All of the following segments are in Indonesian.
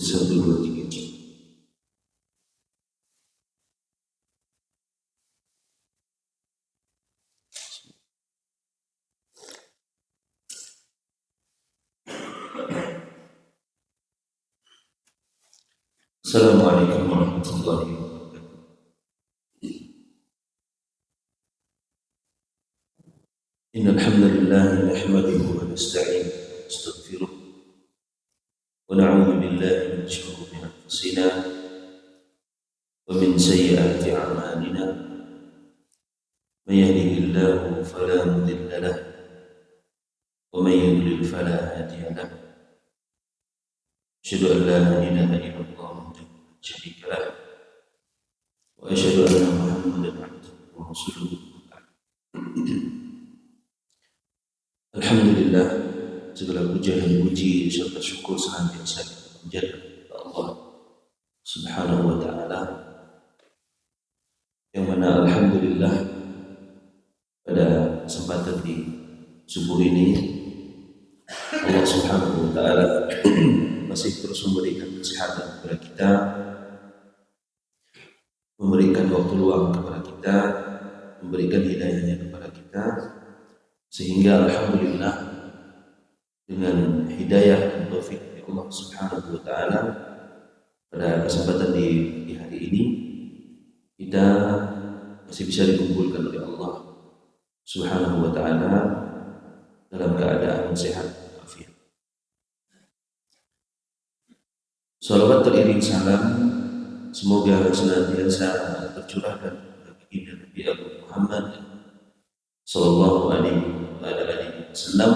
Satu, dua, tiga, cek. Assalamualaikum warahmatullahi wabarakatuh. Innal hamdalillah nahmaduhu wa nasta'inuhu wa nastaghfiruh wa na'udzu billahi min shururi anfusina wa min sayyiati a'malina. May yahdihillahu fala mudilla lahu wa may yudlil fala hadiya lahu. Asyhadu an la ilaha illallah wahdahu la syarika lahu wa asyhadu anna Muhammadan abduhu wa rasuluh. Alhamdulillah, segala puja dan puji serta syukur senantiasa menjadi Allah Subhanahu wa taala, yang mana alhamdulillah pada kesempatan di subuh ini Allah Subhanahu wa taala masih terus memberikan kesehatan kepada kita, memberikan waktu luang kepada kita, memberikan hidayahnya kepada kita, sehingga alhamdulillah dengan hidayah dan taufik dari Allah Subhanahu wa taala pada kesempatan di hari ini kita masih bisa dikumpulkan oleh Allah Subhanahu wa taala dalam keadaan sehat walafiat. Salawat teriring salam semoga senantiasa tercurahkan kepada baginda Nabi Muhammad sallallahu alaihi wasallam,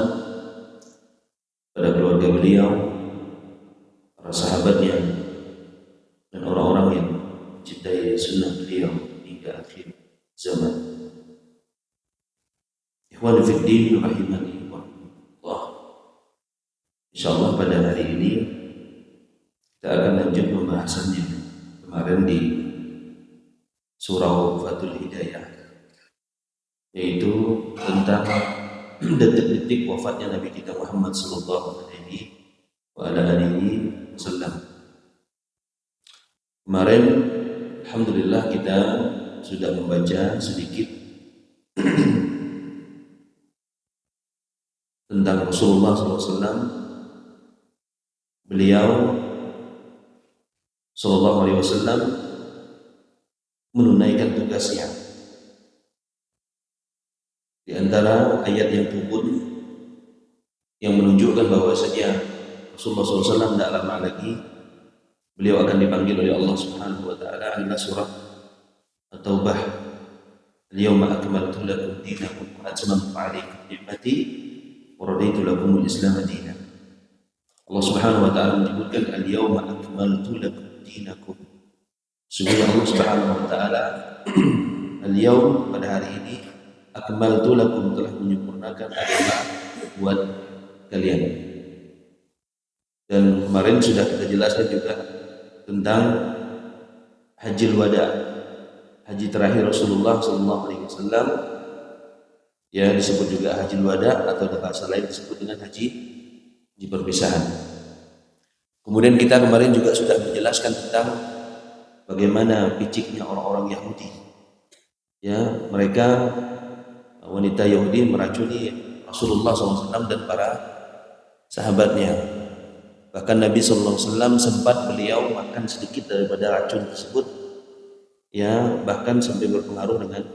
pada keluarga beliau, para sahabatnya, dan orang-orang yang mencintai sunnah beliau hingga akhir zaman. Ikhwani fid din rahimani wa rahimakumullah. Insyaallah pada hari ini kita akan lanjut pembahasannya kemarin di surah Fathul Hidayah, yaitu tentang detik-detik wafatnya Nabi kita Muhammad sallallahu alaihi wasallam. Kemarin alhamdulillah kita sudah membaca sedikit tentang Rasulullah SAW. Beliau sallallahu alaihi wasallam menunaikan tugasnya. Di antara ayat yang turun yang menunjukkan bahwasanya Rasulullah SAW tidak lama lagi beliau akan dipanggil oleh Allah Subhanahu wa taala adalah surah At-Taubah. Al-yawma akmaltu lakum dinakum wa atmamtu 'alaikum ni'mati wa raditu lakumul Islam dinan. Allah Subhanahu wa taala menyebutkan al-yawma akmaltu lakum dinakum. Sungguh Allah Subhanahu wa taala al-yawm, pada hari ini, akmaltu lakum, telah menyempurnakan agama buat kalian. Dan kemarin sudah kita jelaskan juga tentang Hajjil Wada, haji terakhir Rasulullah sallallahu alaihi wasallam, ya disebut juga Hajjil Wada atau bahasa lain disebut dengan haji perpisahan. Kemudian kita kemarin juga sudah menjelaskan tentang bagaimana piciknya orang-orang Yahudi. Ya, mereka wanita Yahudi meracuni Rasulullah SAW dan para sahabatnya. Bahkan Nabi SAW sempat beliau makan sedikit daripada racun tersebut, ya, bahkan sampai berpengaruh dengan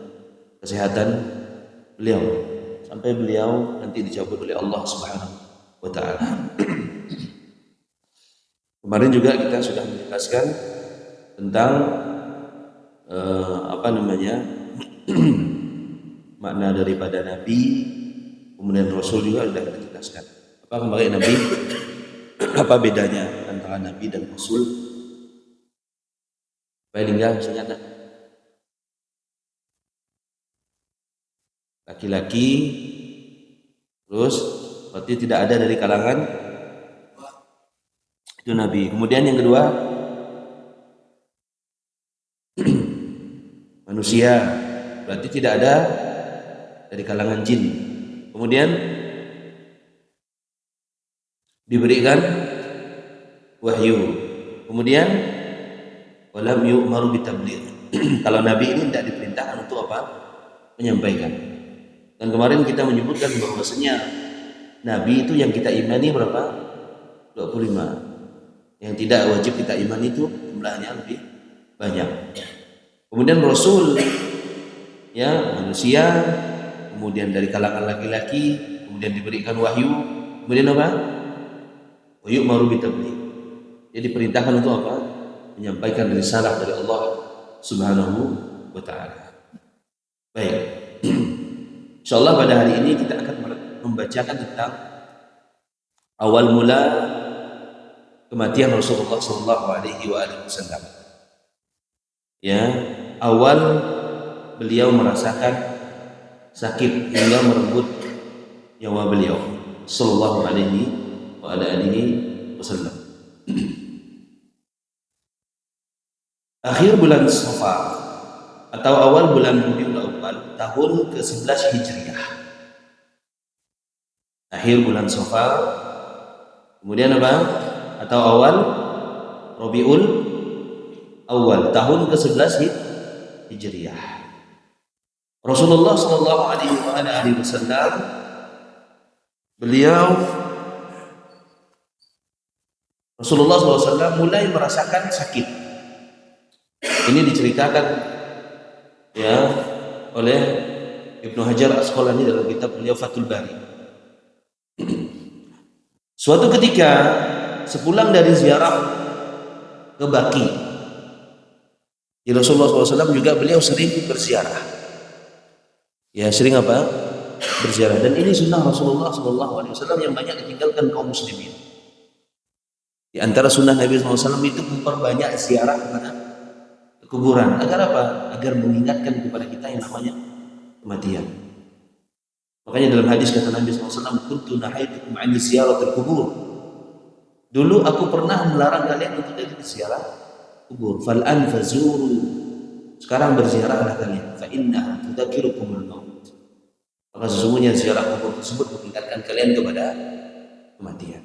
kesehatan beliau, sampai beliau nanti dicabut oleh Allah Subhanahu wa taala. Kemarin juga kita sudah menjelaskan tentang makna daripada Nabi, kemudian Rasul juga sudah kita jelaskan. Apa kembali Nabi? Apa bedanya antara Nabi dan Rasul? Baik, tinggal misalnya laki-laki, terus berarti tidak ada dari kalangan itu Nabi. Kemudian yang kedua manusia, berarti tidak ada dari kalangan jin. Kemudian diberikan wahyu, Kemudian walam yu'maru bitabligh. Kalau Nabi ini tidak diperintahkan untuk apa? Menyampaikan. Dan kemarin kita menyebutkan bahwasanya Nabi itu yang kita imani berapa? 25. Yang tidak wajib kita imani itu jumlahnya lebih banyak. Kemudian Rasul, ya, manusia, kemudian dari kalangan laki-laki, kemudian diberikan wahyu, kemudian apa? Wa yu'maru bitabligh. Dia diperintahkan untuk apa? Menyampaikan risalah dari Allah Subhanahu wa taala. Baik. Insyaallah pada hari ini kita akan membacakan tentang awal mula kematian Rasulullah sallallahu alaihi wasallam. Ya, awal beliau merasakan sakit hingga merenggut nyawa beliau sallallahu alaihi wasallam. Akhir bulan Safar atau awal bulan Rabiul Awwal tahun ke-11 Hijriah. Akhir bulan Safar, kemudian apa? Atau awal Rabiul Awwal tahun ke-11 Hijriah. Rasulullah sallallahu alaihi wasallam Rasulullah SAW mulai merasakan sakit. Ini diceritakan ya oleh Ibnu Hajar Asqalani dalam kitab beliau Fathul Bari. Suatu ketika sepulang dari ziarah ke Baqi, di Rasulullah SAW juga beliau sering berziarah. Ya, sering apa? Berziarah. Dan ini sunnah Rasulullah SAW yang banyak ditinggalkan kaum muslimin. Di antara sunnah Nabi SAW itu memperbanyak ziarah kepada kuburan. Agar apa? Agar mengingatkan kepada kita yang namanya kematian. Makanya dalam hadis kata Nabi SAW, kuntu nahaitukum 'ani ziyaratil qubur. Dulu aku pernah melarang kalian untuk dari ziarah kubur. Fal'an fazuru. Sekarang berziarahlah kalian. Fa innaha tudzakirukumul maut. Maka sesungguhnya ziarah kubur tersebut mengingatkan kalian kepada kematian.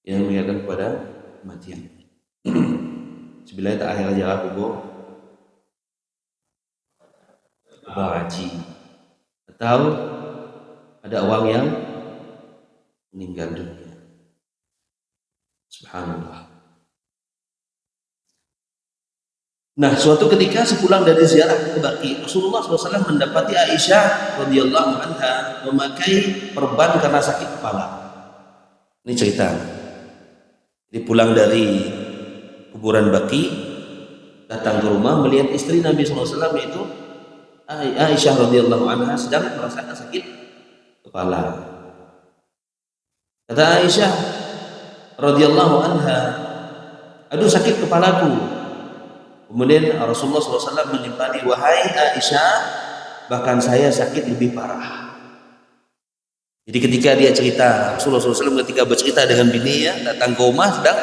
Yang mengingatkan kepada kematian. Sebilanya tak akhir ziarah kubur haji, atau ada orang yang meninggal dunia. Subhanallah. Nah, suatu ketika sepulang dari ziarah ke Baqi, Rasulullah SAW mendapati Aisyah radhiyallahu anha memakai perban karena sakit kepala. Ini cerita. Dia pulang dari kuburan Baqi, datang ke rumah melihat istri Nabi SAW yaitu Aisyah radhiyallahu anha sedang merasakan sakit kepala. Kata Aisyah radhiyallahu anha, aduh sakit kepalaku. Kemudian Rasulullah SAW menimpali, wahai Aisyah, bahkan saya sakit lebih parah. Jadi ketika dia cerita, Rasulullah SAW ketika bercerita dengan bininya, datang ke rumah sedang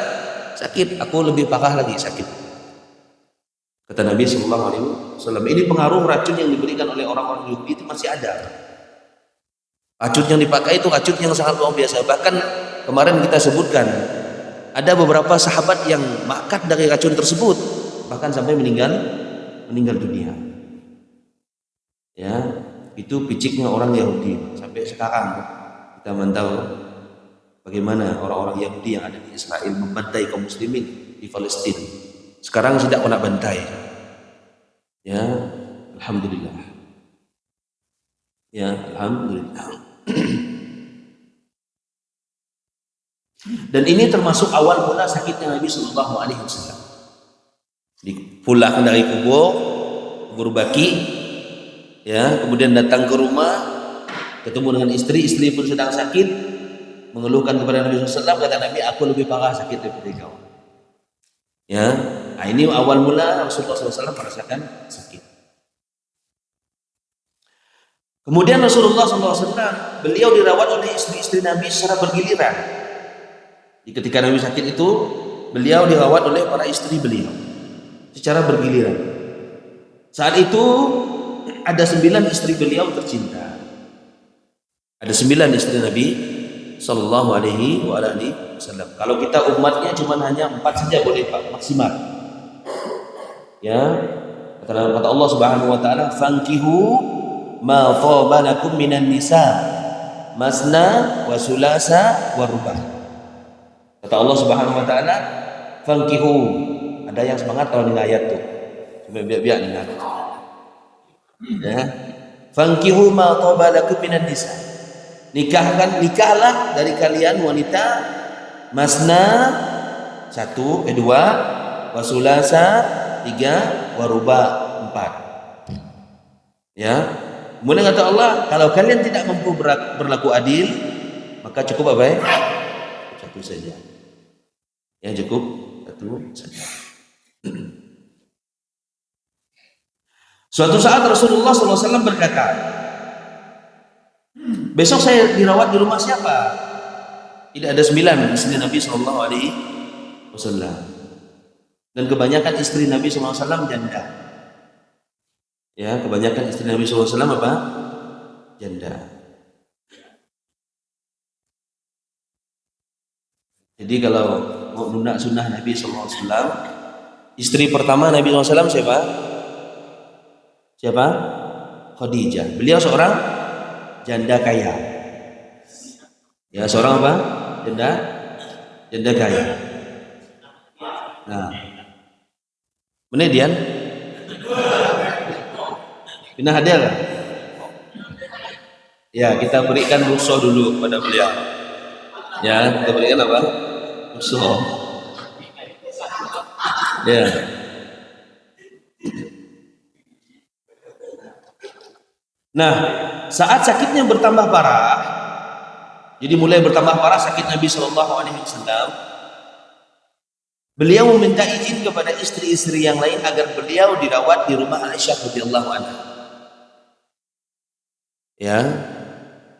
sakit, aku lebih parah lagi sakit. Kata Nabi SAW, ini pengaruh racun yang diberikan oleh orang-orang Yahudi itu masih ada. Racun yang dipakai itu racun yang sangat luar biasa. Bahkan kemarin kita sebutkan, ada beberapa sahabat yang makan dari racun tersebut, bahkan sampai meninggal dunia. Ya, itu piciknya orang Yahudi. Sampai sekarang kita mantau bagaimana orang-orang Yahudi yang ada di Israel membantai kaum muslimin di Palestina. Sekarang tidak kena bantai. Ya, alhamdulillah. Ya, alhamdulillah. Dan ini termasuk awal mula sakitnya Nabi Sallallahu Alaihi Wasallam. Pulang dari kubur Baqi, ya, kemudian datang ke rumah, ketemu dengan istri pun sedang sakit, mengeluhkan kepada Nabi SAW, kata Nabi, aku lebih parah sakit daripada kau. Ya, nah ini awal mula Rasulullah SAW merasakan sakit. Kemudian Rasulullah SAW beliau dirawat oleh istri-istri Nabi secara bergiliran. Ketika Nabi sakit itu, beliau dirawat oleh para istri beliau secara bergiliran. Saat itu ada 9 istri beliau tercinta. Ada 9 istri Nabi Sallallahu Alaihi wasallam. Kalau kita umatnya cuma hanya 4 saja boleh Pak, maksimal. Ya, kata Allah Subhanahu wa taala, "Fankihu ma thaba lakum minan nisa, masna wa sulasa wa ruba." Kata Allah Subhanahu wa taala, "Fankihu." Ada yang semangat kalau dengan ayat tuh. Coba biar dengar. Ya. "Fankihu ma thaba lakum minan nisa." Nikahlah dari kalian wanita masna 1, 2, wasulasa 3, waruba 4. Ya. Kemudian kata Allah, kalau kalian tidak mampu berlaku adil, maka cukup apa ya? 1 saja. Ya cukup 1 saja. Suatu saat Rasulullah SAW berkata, besok saya dirawat di rumah siapa? Tidak ada 9 istri Nabi SAW. Dan kebanyakan istri Nabi SAW janda. Ya, kebanyakan istri Nabi SAW apa? Janda. Jadi kalau mau lunak sunnah Nabi SAW, istri pertama Nabi SAW siapa? Siapa? Khadijah. Beliau seorang janda kaya. Ya, seorang apa? Janda kaya. Nah, mana Dian? Pindah hadir. Ya, kita berikan musuh dulu kepada beliau. Ya, kita berikan apa? Musuh. Ya. Nah, saat sakitnya bertambah parah, jadi mulai bertambah parah sakit Nabi SAW, beliau meminta izin kepada istri-istri yang lain agar beliau dirawat di rumah Aisyah radhiyallahu anha. Ya,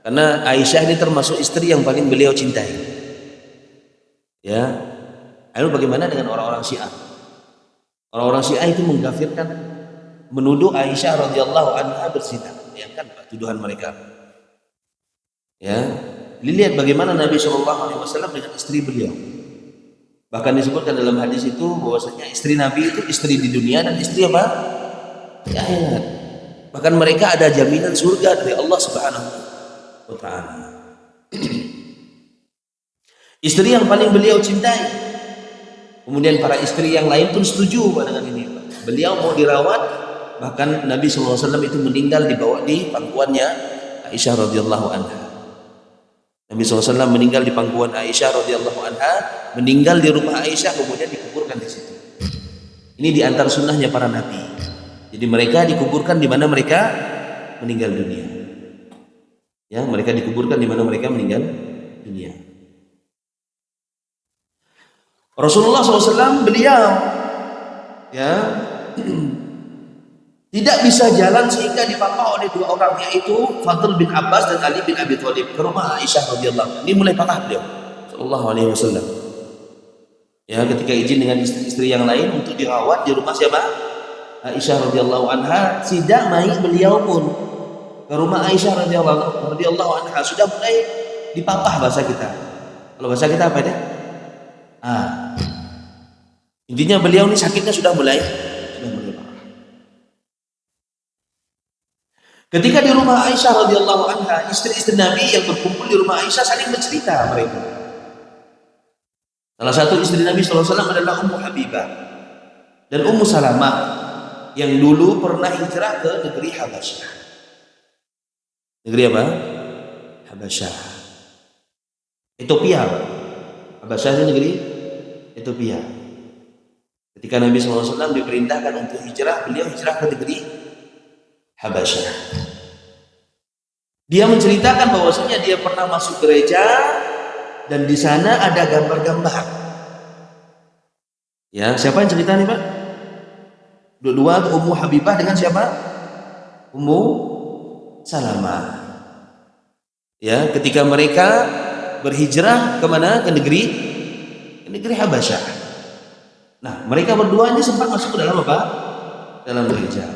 karena Aisyah ini termasuk istri yang paling beliau cintai. Ya, lalu bagaimana dengan orang-orang Syiah? Orang-orang Syiah itu mengkafirkan, menuduh Aisyah radhiyallahu anha berzina. Bayangkan Pak, tuduhan mereka. Ya, dilihat bagaimana Nabi SAW dengan istri beliau. Bahkan disebutkan dalam hadis itu bahwasanya istri Nabi itu istri di dunia dan istri apa? Di akhirat. Bahkan mereka ada jaminan surga dari Allah Subhanahu wa taala. Istri yang paling beliau cintai. Kemudian para istri yang lain pun setuju dengan ini. Beliau mau dirawat. Bahkan Nabi SAW itu meninggal dibawa di pangkuannya Aisyah radhiyallahu anha. Nabi SAW meninggal di pangkuan Aisyah radhiyallahu anha, meninggal di rumah Aisyah, kemudian dikuburkan di situ. Ini di antara sunnahnya para nabi. Jadi mereka dikuburkan di mana mereka meninggal dunia. Ya, mereka dikuburkan di mana mereka meninggal dunia. Rasulullah SAW beliau ya tidak bisa jalan sehingga dipapah oleh 2 orang, yaitu Fadl bin Abbas dan Ali bin Abi Thalib ke rumah Aisyah radhiyallahu anha. Ini mulai patah beliau sallallahu alaihi wasallam. Ya, ketika izin dengan istri-istri yang lain untuk dirawat di rumah siapa? Aisyah radhiyallahu anha, tidak main beliau pun ke rumah Aisyah radhiyallahu anha sudah mulai dipapah bahasa kita. Kalau bahasa kita apa dia? Intinya beliau ini sakitnya sudah mulai ketika di rumah Aisyah radhiyallahu anha, istri-istri Nabi yang berkumpul di rumah Aisyah saling bercerita mereka. Salah satu istri Nabi SAW adalah Ummu Habibah dan Ummu Salamah yang dulu pernah hijrah ke negeri Habasyah. Negeri apa? Habasyah. Ethiopia. Habasyah itu negeri Ethiopia. Ketika Nabi SAW diperintahkan untuk hijrah, beliau hijrah ke negeri Habasyah. Dia menceritakan bahwasanya dia pernah masuk gereja dan di sana ada gambar-gambar. Ya, siapa yang cerita nih Pak? Dua Ummu Habibah dengan siapa? Ummu Salamah. Ya, ketika mereka berhijrah kemana? Ke negeri Habasyah. Nah, mereka berdua ini sempat masuk ke dalam apa? Dalam gereja.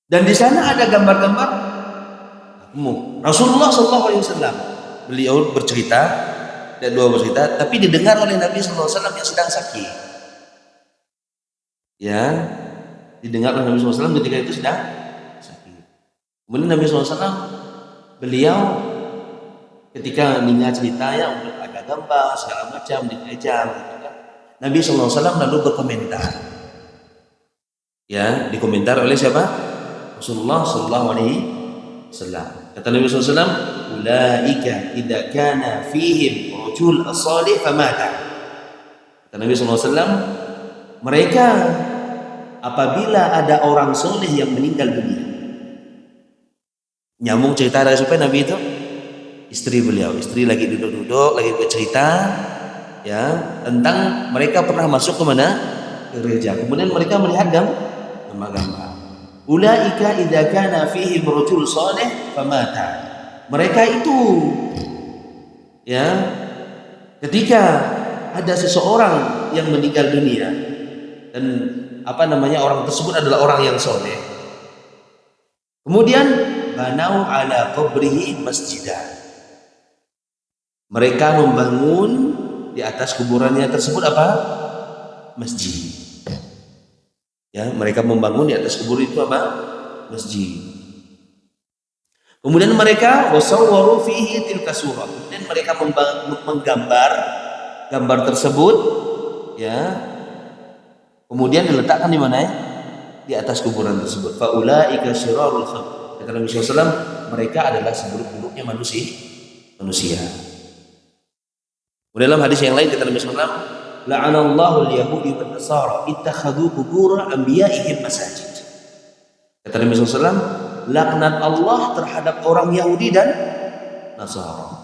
Dan di sana ada gambar-gambar. Rasulullah SAW beliau bercerita, dan dua bercerita, tapi didengar oleh Nabi SAW yang sedang sakit. Ya, didengar oleh Nabi SAW ketika itu sedang sakit. Kemudian Nabi SAW beliau ketika mendengar ceritanya ada gambar segala macam dikejar, Nabi SAW lalu berkomentar. Ya, dikomentar oleh siapa? Rasulullah SAW. Kata Nabi SAW, ulaika idza kana fihim rajul as-salih famata. Kata Nabi SAW, mereka apabila ada orang soleh yang meninggal dunia. Nyambung cerita dari supaya Nabi itu istri beliau, istri lagi duduk-duduk lagi bercerita ya tentang mereka pernah masuk ke mana? Ke gereja. Kemudian mereka melihat gambar-gambar. Ulaika idza kana fihi rajul salih famata. Mereka itu ya ketika ada seseorang yang meninggal dunia dan orang tersebut adalah orang yang soleh. Kemudian banau ala qabrihi masjidah. Mereka membangun di atas kuburannya tersebut apa? Masjid. Ya, mereka membangun di atas kubur itu apa? Masjid. Kemudian mereka wasawwaru fihi tilka surah. Kemudian mereka menggambar gambar tersebut ya. Kemudian diletakkan di mana ya? Di atas kuburan tersebut. Faulaika syirarul khalq. Kata Nabi SAW, mereka adalah seburuk-buruknya manusia. Dalam hadis yang lain kata Nabi SAW, la'anallahu al-yahudi wan nasara ittakhadhu qubur anbiya'ihim masajid. Kata Nabi SAW, laknat Allah terhadap orang Yahudi dan Nasara.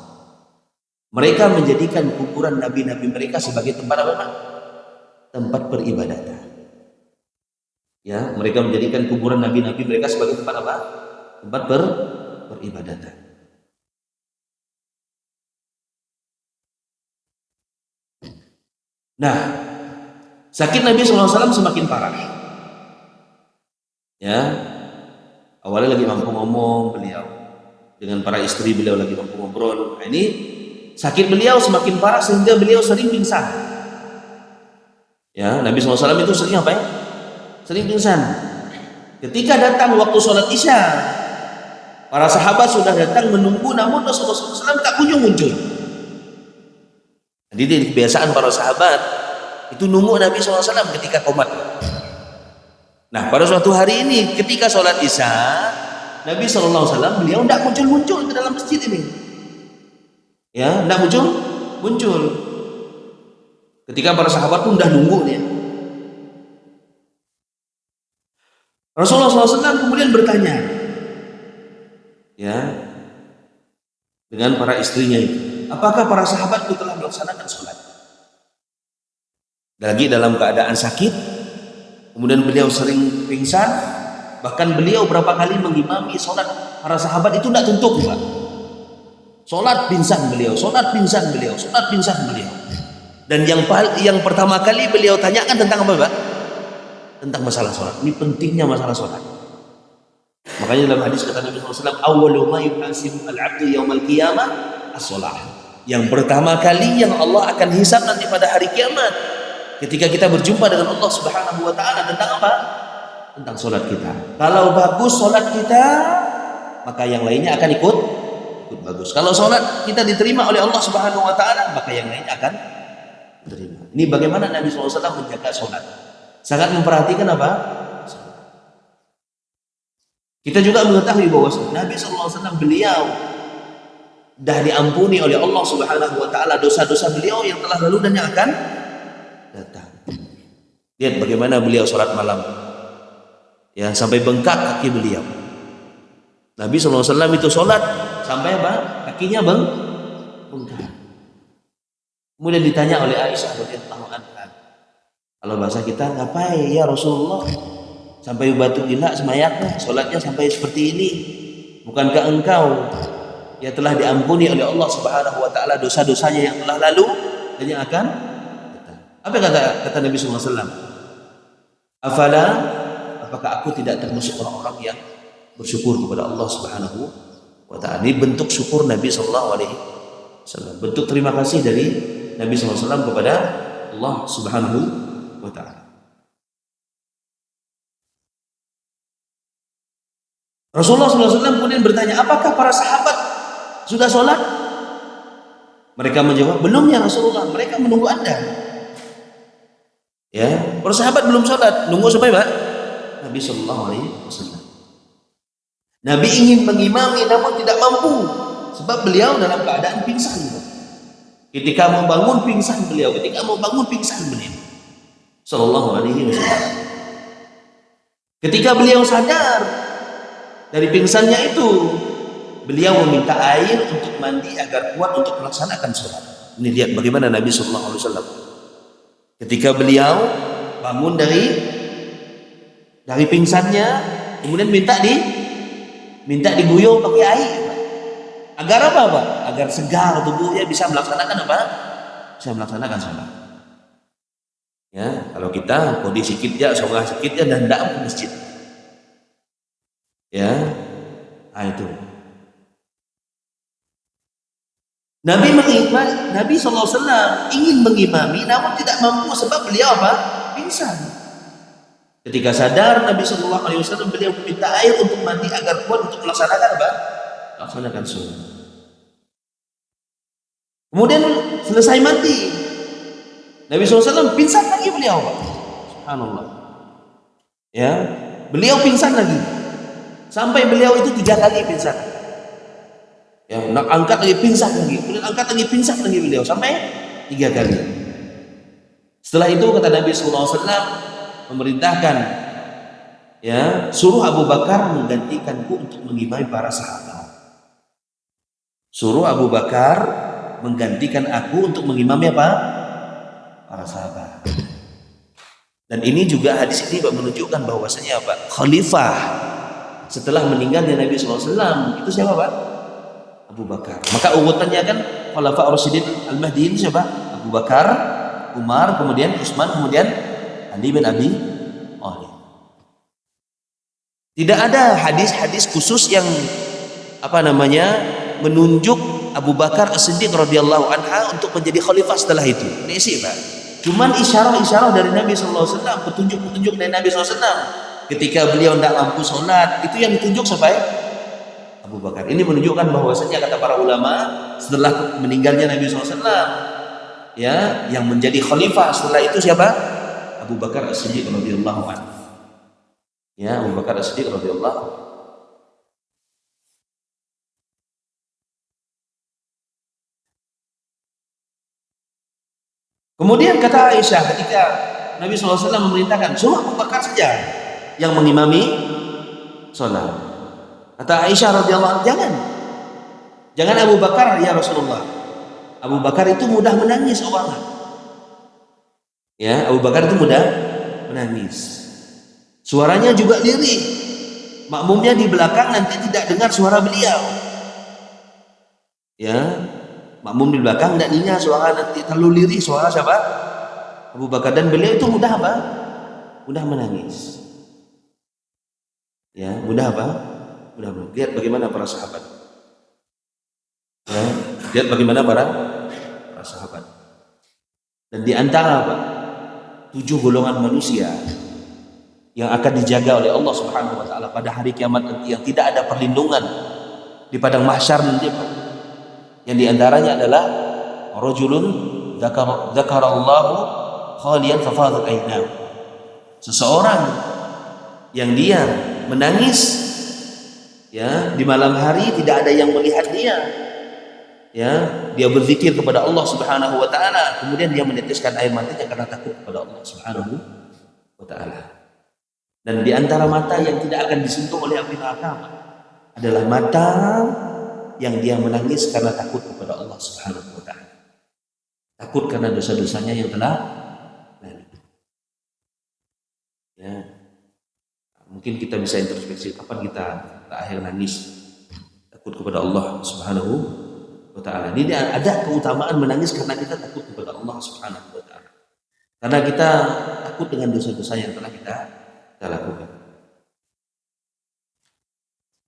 Mereka menjadikan kuburan nabi-nabi mereka sebagai tempat apa? Tempat peribadatan. Ya, mereka menjadikan kuburan nabi-nabi mereka sebagai tempat apa? Tempat peribadatan. Nah, sakit Nabi SAW semakin parah. Ya, awalnya lagi mampu ngomong beliau dengan para istri beliau lagi mampu ngobrol. Nah, ini sakit beliau semakin parah sehingga beliau sering pingsan. Ya, Nabi SAW itu sering apa ya? Sering pingsan. Ketika datang waktu sholat Isya, para sahabat sudah datang menunggu, namun Rasulullah SAW tak kunjung muncul. Jadi kebiasaan para sahabat itu nunggu Nabi SAW ketika qomat. Nah, pada suatu hari ini ketika sholat Isya, Nabi SAW beliau tidak muncul-muncul ke dalam masjid ini. Ya, tidak muncul. Ketika para sahabat pun sudah nunggu dia. Rasulullah SAW kemudian bertanya, ya, dengan para istrinya itu, apakah para sahabatku telah melaksanakan sholat? Lagi dalam keadaan sakit, kemudian beliau sering pingsan, bahkan beliau berapa kali mengimami sholat para sahabat itu tidak tentu Pak. Sholat pingsan beliau. Dan yang pertama kali beliau tanyakan tentang apa Pak? Tentang masalah sholat. Ini pentingnya masalah sholat. Makanya dalam hadis kata Nabi SAW, awwalu ma yuhasibu al-'abdu yaumal qiyamah as-sholat. Yang pertama kali yang Allah akan hisab nanti pada hari kiamat, ketika kita berjumpa dengan Allah Subhanahu wa taala, tentang apa? Tentang sholat kita. Kalau bagus sholat kita, maka yang lainnya akan ikut bagus. Kalau sholat kita diterima oleh Allah Subhanahu wa taala, maka yang lainnya akan diterima. Ini bagaimana Nabi SAW menjaga sholat. Sangat memperhatikan apa? Kita juga mengetahui bahwa Nabi SAW beliau dah diampuni oleh Allah Subhanahu wa taala dosa-dosa beliau yang telah lalu dan yang akan datang. Lihat bagaimana beliau sholat malam. Ya, sampai bengkak kaki beliau. Nabi SAW itu sholat sampai apa? Kakinya bengkak. Kemudian ditanya oleh Aisyah radhiyallahu anha, kalau bahasa kita, ngapain ya Rasulullah sampai batu gila semayatnya, sholatnya sampai seperti ini? Bukankah engkau ya telah diampuni oleh Allah Subhanahu wa taala dosa-dosanya yang telah lalu dan yang akan datang? Apa kata Nabi SAW? Apakah aku tidak termasuk orang-orang yang bersyukur kepada Allah Subhanahu wa ta'ala. Ini bentuk syukur Nabi sallallahu alaihi wasallam. Bentuk terima kasih dari Nabi sallallahu alaihi wasallam kepada Allah Subhanahu wa ta'ala. Rasulullah SAW kemudian bertanya, apakah para sahabat sudah sholat? Mereka menjawab, belum ya Rasulullah, mereka menunggu Anda. Ya, para sahabat belum sholat, nunggu sampai Pak Nabi Sallallahu Alaihi Wasallam. Nabi ingin mengimami namun tidak mampu, sebab beliau dalam keadaan pingsan. Ketika mau bangun pingsan beliau, ketika mau bangun pingsan beliau. Sallallahu Alaihi Wasallam. Ketika beliau sadar dari pingsannya itu, beliau meminta air untuk mandi agar kuat untuk melaksanakan sholat. Ini lihat bagaimana Nabi Sallallahu Alaihi Wasallam. Ketika beliau bangun dari pingsannya, kemudian minta diguyur pakai air. Agar apa? Agar segar tubuhnya bisa melaksanakan apa? Bisa melaksanakan sholat. Ya, kalau kita kondisi sikitnya, songah sikitnya dan tidak ke masjid. Ya, itu. Nabi SAW ingin mengimami namun tidak mampu sebab beliau apa? Pingsan. Ketika sadar Nabi SAW beliau meminta air untuk mandi agar kuat untuk melaksanakan apa? Melaksanakan sholat. Kemudian selesai mandi, Nabi SAW pingsan lagi beliau. Subhanallah. Ya, beliau pingsan lagi. Sampai beliau itu 3 kali pingsan. Ya, nak angkat lagi pingsan lagi, kemudian angkat lagi pingsan lagi beliau sampai 3 kali. Setelah itu kata Nabi SAW memerintahkan, ya, suruh Abu Bakar menggantikanku untuk mengimami para sahabat. Suruh Abu Bakar menggantikan aku untuk mengimami apa? Para sahabat. Dan ini juga hadis ini menunjukkan bahwasanya apa? Khalifah setelah meninggalnya Nabi SAW itu siapa Pak? Abu Bakar. Maka urutannya kan Khulafa Rasyidin Al-Mahdiin siapa? Abu Bakar, Umar, kemudian Utsman, kemudian Ali bin Abi Thalib. Tidak ada hadis-hadis khusus yang menunjuk Abu Bakar As-Siddiq radhiyallahu anha untuk menjadi khalifah setelah itu. Ini sih Pak. Cuman isyarah-isyarah dari Nabi sallallahu alaihi wasallam, petunjuk-petunjuk dari Nabi sallallahu alaihi wasallam. Ketika beliau tidak mampu sholat, itu yang ditunjuk sampai Abu Bakar. Ini menunjukkan bahwasanya kata para ulama setelah meninggalnya Nabi SAW, ya, yang menjadi khalifah setelah itu siapa? Abu Bakar As-Siddiq radhiyallahu anhu. Ya, Abu Bakar As-Siddiq radhiyallahu anhu. Kemudian kata Aisyah ketika Nabi SAW memerintahkan, suruh Abu Bakar saja yang mengimami sholat. Kata Aisyah radhiyallahu anha, jangan Abu Bakar ya Rasulullah. Abu Bakar itu mudah menangis orangnya. Ya, Abu Bakar itu mudah menangis. Suaranya juga lirih. Makmumnya di belakang nanti tidak dengar suara beliau. Ya, makmum di belakang tidak dengar suara, nanti terlalu lirih suara siapa? Abu Bakar. Dan beliau itu mudah apa? Mudah menangis. Ya, mudah apa? Mudah-mudahan. Lihat bagaimana para sahabat. Ya, lihat bagaimana para sahabat. Dan di antara 7 golongan manusia yang akan dijaga oleh Allah Subhanahu wa taala pada hari kiamat nanti, yang tidak ada perlindungan di padang mahsyar nanti, yang di antaranya adalah rajulun dzakarallahu khaliyan fafadat aynahu. Seseorang yang dia menangis, ya, di malam hari tidak ada yang melihat dia, ya, dia berzikir kepada Allah Subhanahu wa taala, kemudian dia meneteskan air matanya karena takut kepada Allah Subhanahu wa taala. Dan di antara mata yang tidak akan disentuh oleh api neraka adalah mata yang dia menangis karena takut kepada Allah Subhanahu wa taala. Takut karena dosa-dosanya yang telah lalu. Ya. Mungkin kita bisa introspeksi, kapan kita terakhir nangis takut kepada Allah Subhanahu wa taala. Ini ada keutamaan menangis karena kita takut kepada Allah Subhanahu wa taala. Karena kita takut dengan dosa-dosa yang telah kita lakukan.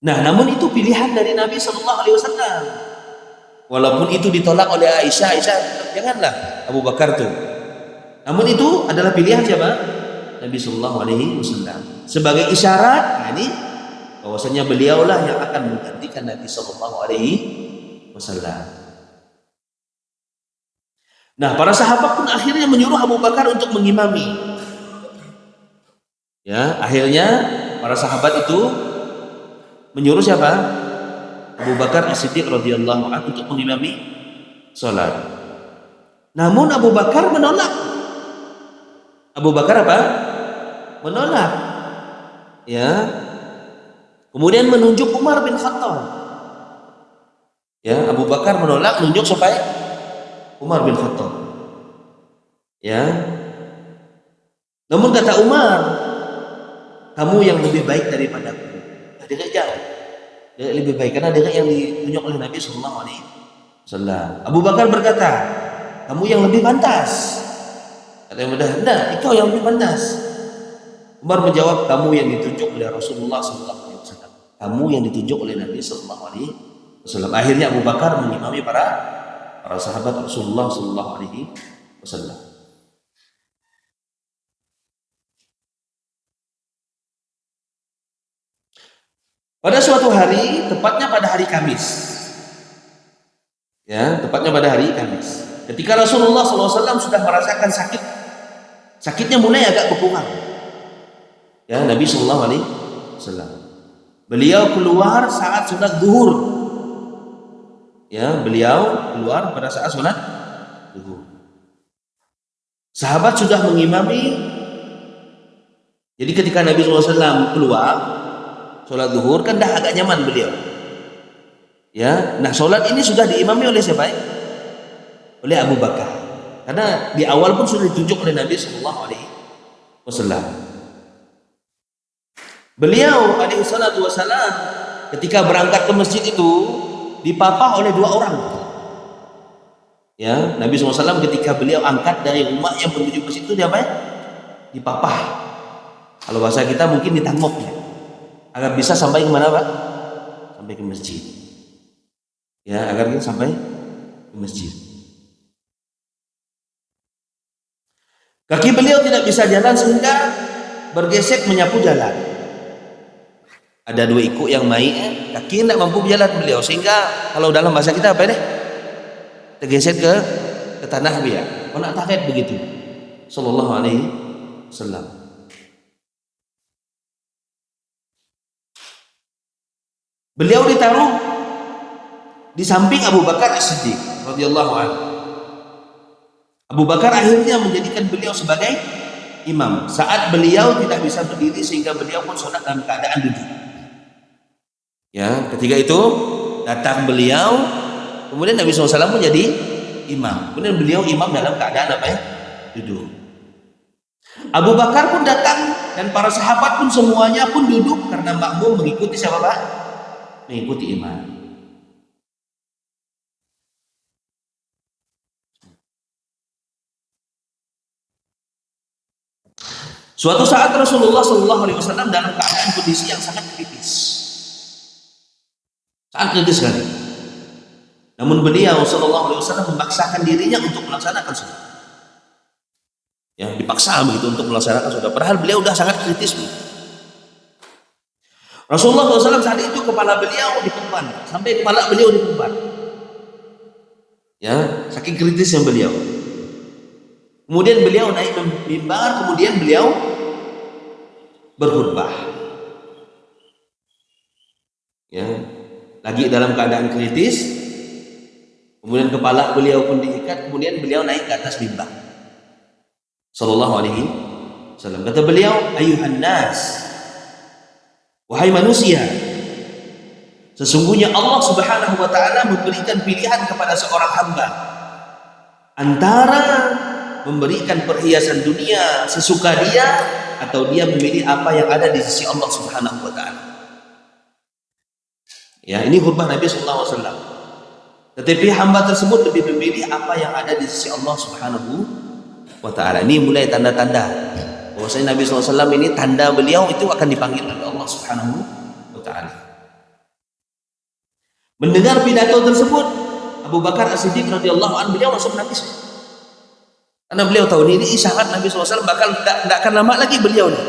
Nah, namun itu pilihan dari Nabi Shallallahu Alaihi Wasallam. Walaupun itu ditolak oleh Aisyah, janganlah Abu Bakar tuh. Namun itu adalah pilihan siapa? Nabi Shallallahu Alaihi Wasallam. Sebagai isyarat, nah ini bahwasanya beliaulah yang akan menggantikan Nabi Shallallahu Alaihi Wasallam. Nah, para sahabat pun akhirnya menyuruh Abu Bakar untuk mengimami. Ya, akhirnya para sahabat itu menyuruh siapa? Abu Bakar As-Siddiq radhiyallahu anhu untuk mengimami salat. Namun Abu Bakar menolak. Abu Bakar apa? Menolak. Ya. Kemudian menunjuk Umar bin Khattab. Ya, Abu Bakar menolak, menunjuk supaya Umar bin Khattab. Ya. Namun kata Umar, kamu yang lebih baik daripadaku. Dia jauh. Dia lebih baik karena dia yang ditunjuk oleh Nabi Sallallahu Alaihi Wasallam. Abu Bakar berkata, kamu yang lebih pantas. Kata yang mudah, enggak, engkau yang lebih pantas. Umar menjawab, kamu yang ditunjuk oleh Rasulullah Sallallahu Alaihi Wasallam. Kamu yang ditunjuk oleh Nabi Sallallahu Alaihi Wasallam. Akhirnya Abu Bakar mengimami para sahabat Rasulullah Sallallahu Alaihi Wasallam. Pada suatu hari, tepatnya pada hari Kamis, ya, tepatnya pada hari Kamis, ketika Rasulullah SAW sudah merasakan sakit, sakitnya mulai agak berkurang, ya, Nabi Sallallahu Alaihi Wasallam, beliau keluar saat sunat zuhur, ya, beliau keluar pada saat sunat zuhur. Sahabat sudah mengimami, jadi ketika Nabi SAW keluar sholat zuhur kan dah agak nyaman beliau, ya. Nah, sholat ini sudah diimami oleh siapa? Oleh Abu Bakar, karena di awal pun sudah ditunjuk oleh Nabi Sallallahu Alaihi Wasallam. Beliau alaihi salatu wasallam ketika berangkat ke masjid itu dipapah oleh dua orang, ya. Nabi SAW ketika beliau angkat dari rumah yang menuju masjid itu dia dipapah. Kalau bahasa kita mungkin ditangmok, ya, agar bisa sampai kemana Pak? Sampai ke masjid, ya, agar kita sampai ke masjid. Kaki beliau tidak bisa jalan sehingga bergesek menyapu jalan. Ada dua ikut yang main, kaki tidak mampu berjalan beliau, sehingga kalau dalam bahasa kita apa deh? Tergesek ke tanah dia. Kalau tak kayak begitu. Sallallahu Alaihi Wasallam. Beliau ditaruh di samping Abu Bakar As-Siddiq radhiyallahu anhu. Abu Bakar akhirnya menjadikan beliau sebagai imam saat beliau tidak bisa berdiri, sehingga beliau pun sholat dalam keadaan duduk. Ya, ketika itu datang beliau, kemudian Nabi SAW pun jadi imam. Kemudian beliau imam dalam keadaan apa ya? Duduk. Abu Bakar pun datang dan para sahabat pun semuanya pun duduk karena makmum mengikuti siapa Pak? Mengikuti imam. Suatu saat Rasulullah Shallallahu Alaihi Wasallam dalam keadaan kondisi yang sangat kritis, sangat kritis sekali. Namun beliau Shallallahu Alaihi Wasallam memaksakan dirinya untuk melaksanakan sholat. Ya, dipaksa begitu untuk melaksanakan sholat. Padahal beliau sudah sangat kritis. Rasulullah SAW saat itu kepala beliau dipemban, sampai kepala beliau dipemban, ya, saking kritisnya beliau. Kemudian beliau naik mimbar, kemudian beliau berkhutbah, ya, lagi dalam keadaan kritis. Kemudian kepala beliau pun diikat, kemudian beliau naik ke atas mimbar. Sallallahu Alaihi Wasallam. Kata beliau, ayuhan nas, wahai manusia, sesungguhnya Allah Subhanahu wa taala memberikan pilihan kepada seorang hamba antara memberikan perhiasan dunia sesuka dia atau dia memilih apa yang ada di sisi Allah Subhanahu wa taala. Ya, ini khutbah Nabi sallallahu alaihi wasallam. Tetapi hamba tersebut lebih memilih apa yang ada di sisi Allah Subhanahu wa taala. Ini mulai tanda-tanda bahwasanya Nabi sallallahu alaihi wasallam ini tanda beliau itu akan dipanggil oleh Allah Subhanahu wa taala. Mendengar pidato tersebut, Abu Bakar As-Siddiq radhiyallahu anhu beliau langsung nangis. Karena beliau tahu ini isyarat Nabi SAW bakal tidak akan lama lagi beliau nih,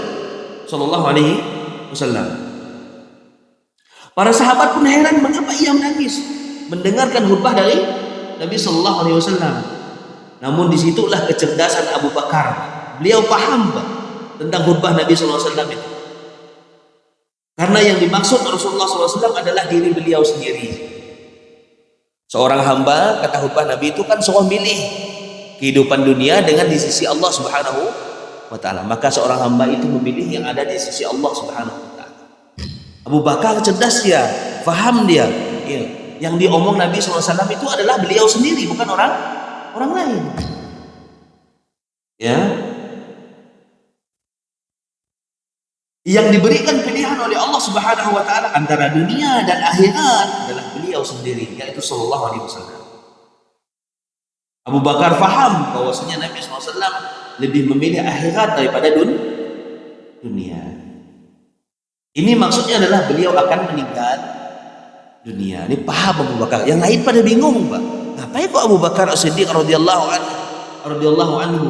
Sallallahu Alaihi Wasallam. Para sahabat pun heran mengapa ia menangis mendengarkan khutbah dari Nabi Sallallahu Alaihi Wasallam. Namun disitulah kecerdasan Abu Bakar. Beliau paham tentang khutbah Nabi Sallallahu Alaihi Wasallam itu. Karena yang dimaksud Rasulullah SAW adalah diri beliau sendiri. Seorang hamba, kata khutbah Nabi itu kan seorang milih kehidupan dunia dengan di sisi Allah Subhanahu wa Ta'ala. Maka seorang hamba itu memilih yang ada di sisi Allah Subhanahu wa Ta'ala. Abu Bakar cerdas dia, faham dia. Ya. Yang diomong Nabi SAW itu adalah beliau sendiri, bukan orang lain. Ya. Yang diberikan pilihan oleh Allah Subhanahu wa Ta'ala antara dunia dan akhirat adalah beliau sendiri, yaitu Sallallahu Alaihi Wasallam. Abu Bakar faham bahwasanya Nabi SAW lebih memilih akhirat daripada dunia. Ini maksudnya adalah beliau akan meninggal dunia. Ini paham Abu Bakar. Yang lain pada bingung, Pak. Ngapain kok Abu Bakar As-Siddiq radhiyallahu anhu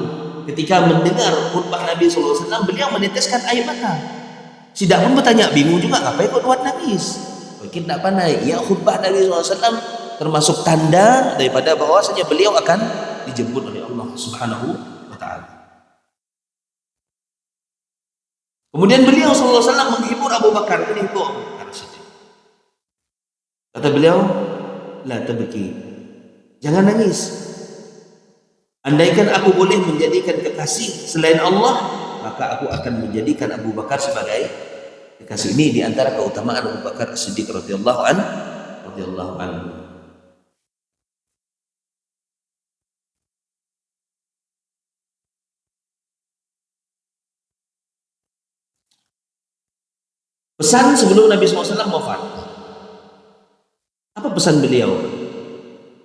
ketika mendengar khutbah Nabi SAW, beliau meneteskan air mata. Sidak pun bertanya, bingung juga, ngapain kok buat nangis? Mungkin tak pandai. Ya, khutbah Nabi SAW termasuk tanda daripada bahwasanya beliau akan dijemput oleh Allah Subhanahu wa Ta'ala. Kemudian beliau sallallahu alaihi wasallam menghibur Abu Bakar, menghibur Abu Bakar. Kata beliau, la tabki, jangan nangis. Andaikan aku boleh menjadikan kekasih selain Allah, maka aku akan menjadikan Abu Bakar sebagai kekasih. Ini diantara keutamaan Abu Bakar As-Siddiq radhiyallahu anhu. Pesan sebelum Nabi SAW wafat. Apa pesan beliau?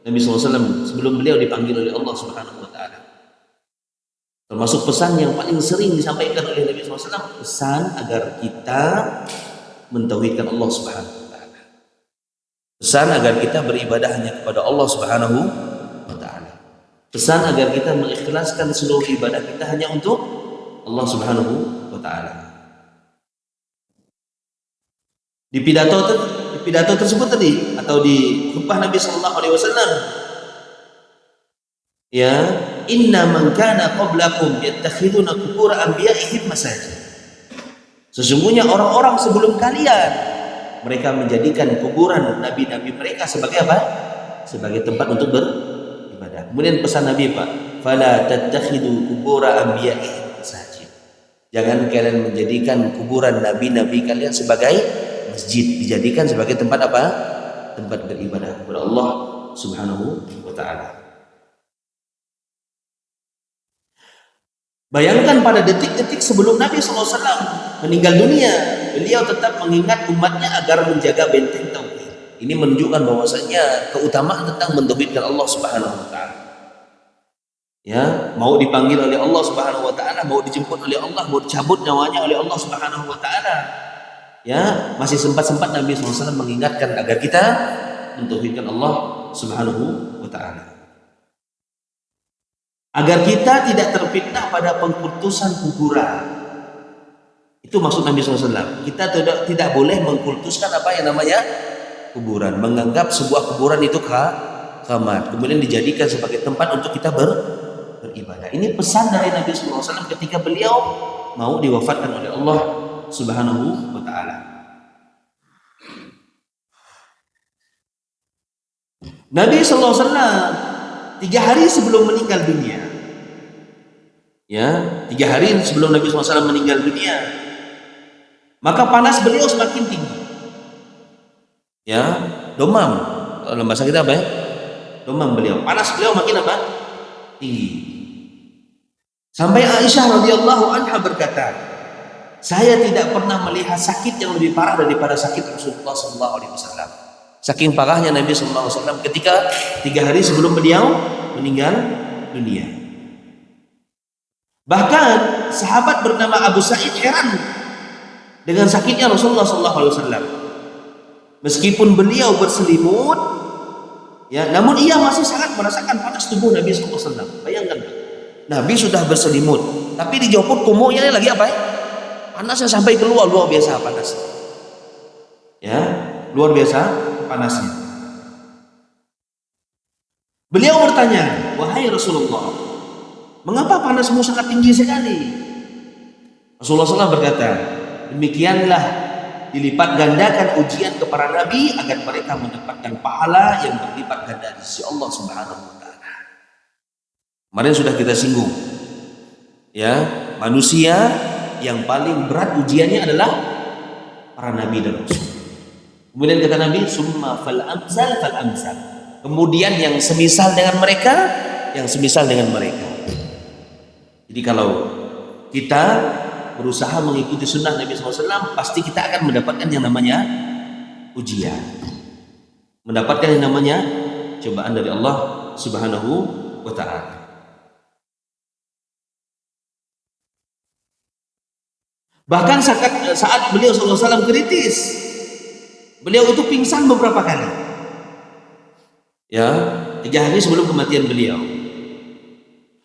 Nabi SAW sebelum beliau dipanggil oleh Allah Subhanahu wa Ta'ala. Termasuk pesan yang paling sering disampaikan oleh Nabi SAW, pesan agar kita mentauhidkan Allah Subhanahu wa Ta'ala. Pesan agar kita beribadah hanya kepada Allah Subhanahu wa Ta'ala. Pesan agar kita mengikhlaskan seluruh ibadah kita hanya untuk Allah Subhanahu wa Ta'ala. Di pidato tersebut tadi, atau di khutbah Nabi Sallallahu Alaihi Wasallam, ya, inna man kana qablakum yattakhiduna qubur anbiya'ihim masajid. Sesungguhnya orang-orang sebelum kalian, mereka menjadikan kuburan nabi-nabi mereka sebagai apa? Sebagai tempat untuk beribadah. Kemudian pesan Nabi, Pak, fala tattakhidu qubur anbiya'ihim masajid. Jangan kalian menjadikan kuburan nabi-nabi kalian sebagai masjid, dijadikan sebagai tempat apa? Tempat beribadah kepada Allah Subhanahu wa Ta'ala. Bayangkan pada detik-detik sebelum Nabi SAW meninggal dunia, beliau tetap mengingat umatnya agar menjaga benteng tauhid. Ini menunjukkan bahwasanya keutamaan tentang mentauhidkan Allah Subhanahu wa Ta'ala. Ya, mau dipanggil oleh Allah Subhanahu wa Ta'ala, mau dijemput oleh Allah, mau dicabut nyawanya oleh Allah Subhanahu wa Ta'ala. Ya, masih sempat-sempat Nabi SAW mengingatkan agar kita mentauhidkan Allah Subhanahu wa Ta'ala. Agar kita tidak terfitnah pada pengkultusan kuburan. Itu maksud Nabi SAW. Kita tidak boleh mengkultuskan apa yang namanya kuburan, menganggap sebuah kuburan itu keramat, kemudian dijadikan sebagai tempat untuk kita beribadah. Ini pesan dari Nabi SAW ketika beliau mau diwafatkan oleh Allah Subhanahu wa Ta'ala. Nabi SAW 3 hari sebelum meninggal dunia, ya, 3 hari sebelum Nabi SAW meninggal dunia, maka panas beliau semakin tinggi, ya, domam. Dalam bahasa kita apa ya? Domam beliau, panas beliau makin apa? Tinggi. Sampai Aisyah radhiyallahu anha berkata, saya tidak pernah melihat sakit yang lebih parah daripada sakit Rasulullah SAW. Saking parahnya Nabi SAW ketika 3 hari sebelum beliau meninggal dunia. Bahkan sahabat bernama Abu Sa'id heran dengan sakitnya Rasulullah SAW. Meskipun beliau berselimut, ya, namun ia masih sangat merasakan panas tubuh Nabi SAW. Bayangkan, Nabi sudah berselimut, tapi di joput kumuhnya lagi apa ya? Panasnya sampai keluar, luar biasa panas. Ya, luar biasa panasnya. Beliau bertanya, wahai Rasulullah, mengapa panasmu sangat tinggi sekali? Rasulullah SAW berkata, demikianlah dilipat gandakan ujian kepada Nabi agar mereka mendapatkan pahala yang berlipat ganda di sisi Allah Subhanahu wa taala. Kemarin sudah kita singgung, ya, manusia yang paling berat ujiannya adalah para nabi dan rasul. Kemudian kata Nabi, summa fal amsal fal amsal. Kemudian yang semisal dengan mereka, yang semisal dengan mereka. Jadi kalau kita berusaha mengikuti sunnah Nabi SAW, pasti kita akan mendapatkan yang namanya ujian, mendapatkan yang namanya cobaan dari Allah Subhanahu wa ta'ala. Bahkan saat beliau SAW kritis, beliau itu pingsan beberapa kali, ya, 3 hari sebelum kematian beliau.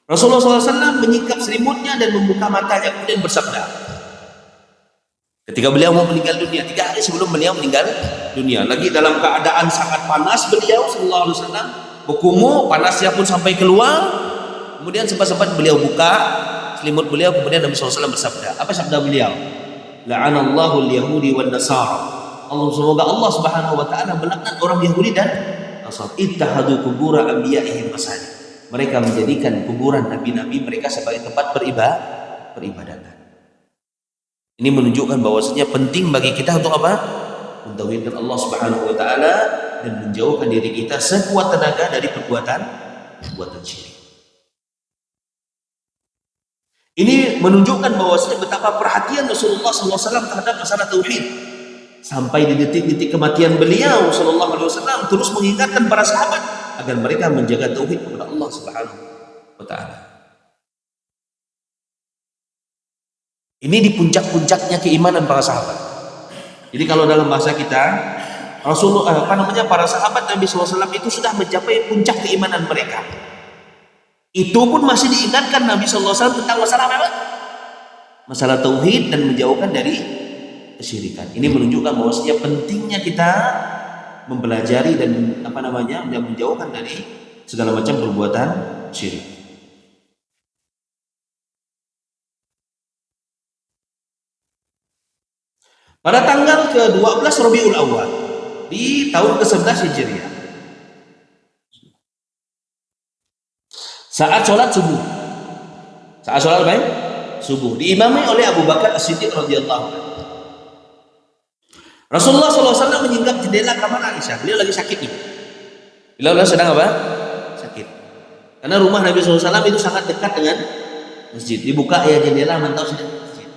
Rasulullah SAW menyingkap selimutnya dan membuka matanya, kemudian bersabda, ketika beliau mau meninggal dunia, 3 hari sebelum beliau meninggal dunia, lagi dalam keadaan sangat panas, beliau Sallallahu Alaihi Wasallam berkumur, panasnya pun sampai keluar. Kemudian sempat-sempat beliau buka selimut beliau, kemudian Nabi SAW bersabda, apa sabda beliau? La'anallahu al-yahudi wal nasara. Semoga Allah Subhanahu wa taala melaknat orang Yahudi dan Nasara. Ittahadu kubura anbiya'ihim masajid. Mereka menjadikan kuburan nabi-nabi mereka sebagai tempat peribadatan. Ini menunjukkan bahwasanya penting bagi kita untuk apa? Mentauhidkan Allah Subhanahu wa taala dan menjauhkan diri kita sekuat tenaga dari perbuatan syirik. Ini menunjukkan bahwasanya betapa perhatian Rasulullah SAW terhadap masalah tauhid. Sampai di detik-detik kematian beliau Sallallahu Alaihi Wasallam terus mengingatkan para sahabat agar mereka menjaga tauhid kepada Allah Subhanahu wa taala. Ini di puncak-puncaknya keimanan para sahabat. Jadi kalau dalam bahasa kita, para sahabat Nabi SAW itu sudah mencapai puncak keimanan mereka. Itu pun masih diingatkan Nabi SAW tentang masalah apa? Masalah tauhid dan menjauhkan dari kesyirikan. Ini menunjukkan bahwasanya pentingnya kita mempelajari dan menjauhkan dari segala macam perbuatan syirik. Pada tanggal ke-12 Rabiul Awal di tahun ke-11 Hijriah, saat sholat subuh, subuh diimami oleh Abu Bakar As-Siddiq radhiyallahu anhu. Rasulullah SAW menyingkap jendela kamar Aisyah. Beliau lagi sakit nih. Beliau sedang apa? Sakit. Karena rumah Nabi SAW itu sangat dekat dengan masjid. Dibuka ya jendela, mantau sedang masjid.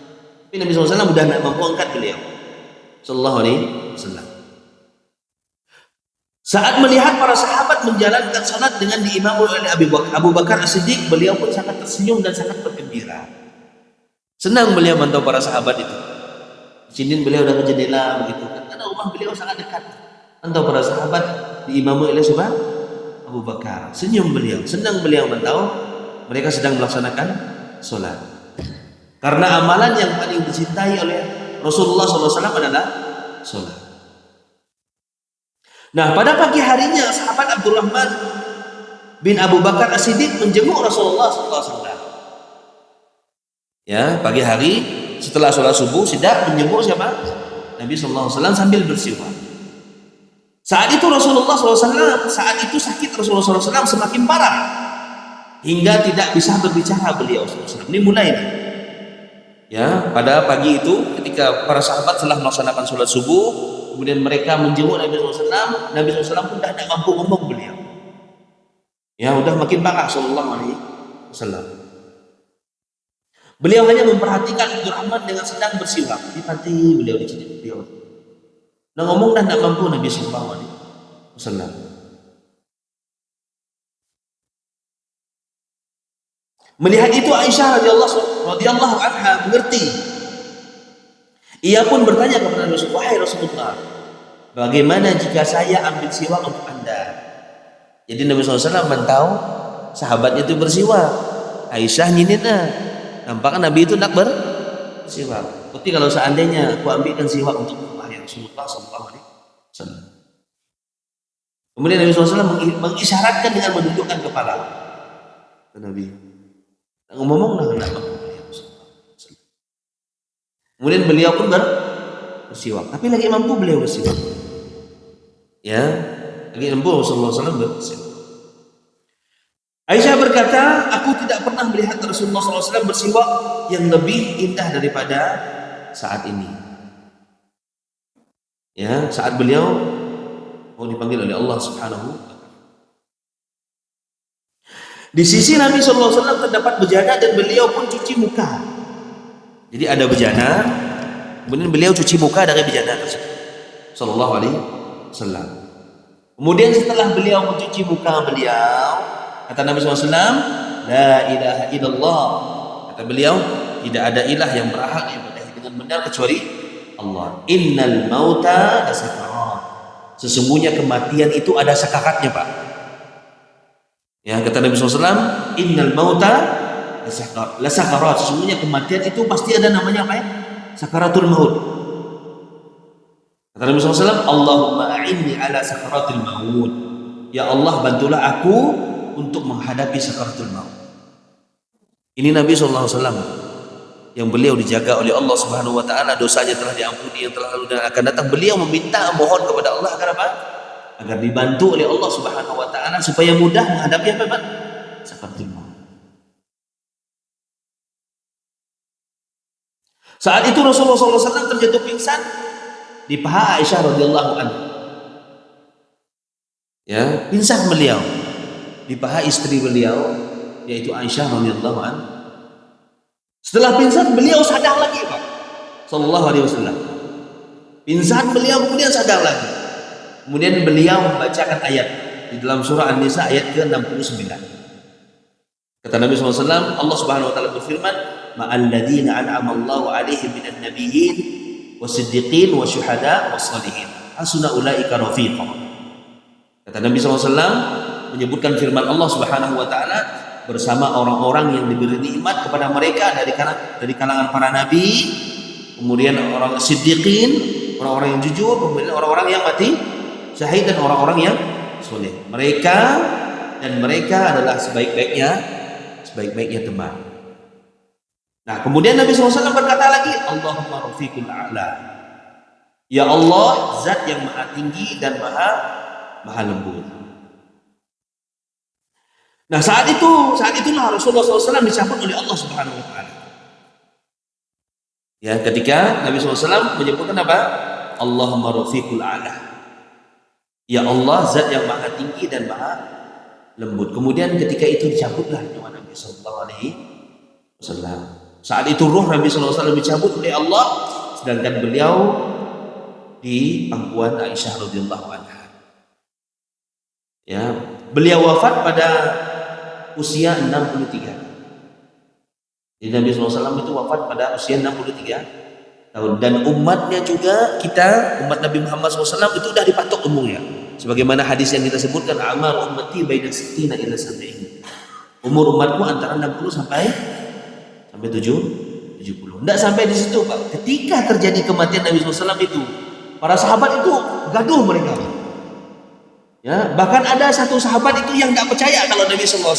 Tapi Nabi SAW sudah tidak mampu angkat beliau Sallallahu Alaihi Wasallam. Saat melihat para sahabat menjalankan salat dengan diimami oleh Abu Bakar As-Siddiq, beliau pun sangat tersenyum dan sangat bergembira. Senang beliau mantau para sahabat itu. Sini beliau udah ke jendela begitu kan, karena rumah beliau sangat dekat. Mantau para sahabat diimami oleh siapa? Abu Bakar. Senyum beliau, senang beliau mantau mereka sedang melaksanakan sholat. Karena amalan yang paling dicintai oleh Rasulullah SAW adalah sholat. Nah, pada pagi harinya sahabat Abdurrahman bin Abu Bakar As-Siddiq menjenguk Rasulullah SAW. Ya, pagi hari setelah sholat subuh Siddiq menjenguk siapa? Nabi SAW sambil bersiwak. Saat itu Rasulullah SAW, sakit Rasulullah SAW semakin parah hingga tidak bisa berbicara beliau SAW. Ini mulai nih. Ya, pada pagi itu ketika para sahabat telah melaksanakan sholat subuh, kemudian mereka menjenguk Nabi SAW. Nabi SAW pun tidak mampu ngomong beliau. Ya, udah makin parah Sallallahu Alaihi Wasallam. Beliau hanya memperhatikan Abdurrahman dengan sedang bersiwak. Dipati beliau di sini. Beliau ngomong dan tidak mampu Nabi Sallallahu Alaihi Wasallam. Melihat itu Aisyah radhiyallahu anha mengerti. Ia pun bertanya kepada Nabi, wahai Rasulullah, bagaimana jika saya ambil siwak untuk Anda? Jadi Nabi SAW mentau sahabatnya itu bersiwak. Aisyah nyinit nampaknya Nabi itu nak bersiwak. Tapi kalau seandainya aku ambilkan siwak untuk Rasulullah SAW. Kemudian Nabi SAW mengisyaratkan dengan menundukkan kepala ke Nabi. Ngomong kenapa? Kemudian beliau pun bersiwak. Tapi lagi mampu beliau bersiwak. Ya, lagi mampu Rasulullah SAW bersiwak. Aisyah berkata, aku tidak pernah melihat Rasulullah SAW bersiwak yang lebih indah daripada saat ini. Ya, saat beliau mau dipanggil oleh Allah Subhanahu wa Ta'ala. Di sisi Nabi SAW terdapat bejana dan beliau pun cuci muka. Jadi ada bejana, kemudian beliau cuci muka dari bejana tersebut. Sallallahu alaihi wasallam. Kemudian setelah beliau mencuci muka beliau, kata Nabi SAW, la ilaha illallah. Kata beliau, tidak ada ilah yang berhak diibadahi dengan benar kecuali Allah. Innal mauta lasakarat. Sesungguhnya kematian itu ada sakaratnya, Pak. Ya, kata Nabi SAW, innal mauta lasakarat. Sesungguhnya kematian itu pasti ada namanya apa ya? Sakaratul maut. Kata Nabi SAW, Allahumma a'inni ala sakaratul maut. Ya Allah, bantulah aku untuk menghadapi sakaratul maut. Ini Nabi SAW yang beliau dijaga oleh Allah Subhanahu wa Ta'ala, dosanya telah diampuni yang telah lalu dan akan datang. Beliau meminta, mohon kepada Allah agar apa? Agar dibantu oleh Allah Subhanahu wa Ta'ala supaya mudah menghadapi apa, Pak? Sakaratul maut. Saat itu Rasulullah SAW terjatuh pingsan di paha Aisyah radhiyallahu anha. Ya, pingsan beliau di paha istri beliau yaitu Aisyah radhiyallahu anha. Setelah pingsan beliau sadar lagi, Pak. Sallallahu alaihi wasallam. Pingsan beliau kemudian sadar lagi. Kemudian beliau membacakan ayat di dalam surah An-Nisa ayat ke-69. Kata Nabi SAW, Allah Subhanahu wa Ta'ala berfirman, ma'alladzina an'ama Allahu 'alaihim minan nabiyyin wasiddiqin wasyuhada wassalihin hasuna ulaika rafiqa. Kata Nabi SAW menyebutkan firman Allah Subhanahu wa Ta'ala, bersama orang-orang yang diberi nikmat kepada mereka dari kalangan para nabi, kemudian orang siddiqin, orang-orang yang jujur, kemudian orang-orang yang mati syahid dan orang-orang yang soleh. Mereka adalah sebaik-baiknya teman. Nah, kemudian Nabi SAW berkata lagi, Allahumma rafiqul a'la. Ya Allah, zat yang maha tinggi dan maha lembut. Nah, saat itulah Rasulullah SAW dicabut oleh Allah Subhanahu wa Ta'ala. Ya, ketika Nabi SAW menyebutkan apa? Allahumma rafiqul a'la. Ya Allah, zat yang maha tinggi dan maha lembut. Kemudian ketika itu dicabutlah nyawa Nabi Sallallahu Alaihi Wasallam. Saat itu ruh Nabi Sallallahu Alaihi Wasallam dicabut oleh Allah, sedangkan beliau di pangkuan Aisyah radhiyallahu anha. Ya, beliau wafat pada usia 63. Jadi Nabi SAW itu wafat pada usia 63 tahun. Dan umatnya juga, kita umat Nabi Muhammad SAW itu sudah dipatok umurnya. Sebagaimana hadis yang kita sebutkan, amar ummati baina 60 ila 70. Umur umatku antara 60 sampai 70. Tidak sampai di situ, Pak. Ketika terjadi kematian Nabi SAW itu, para sahabat itu gaduh mereka. Ya, bahkan ada satu sahabat itu yang tidak percaya kalau Nabi SAW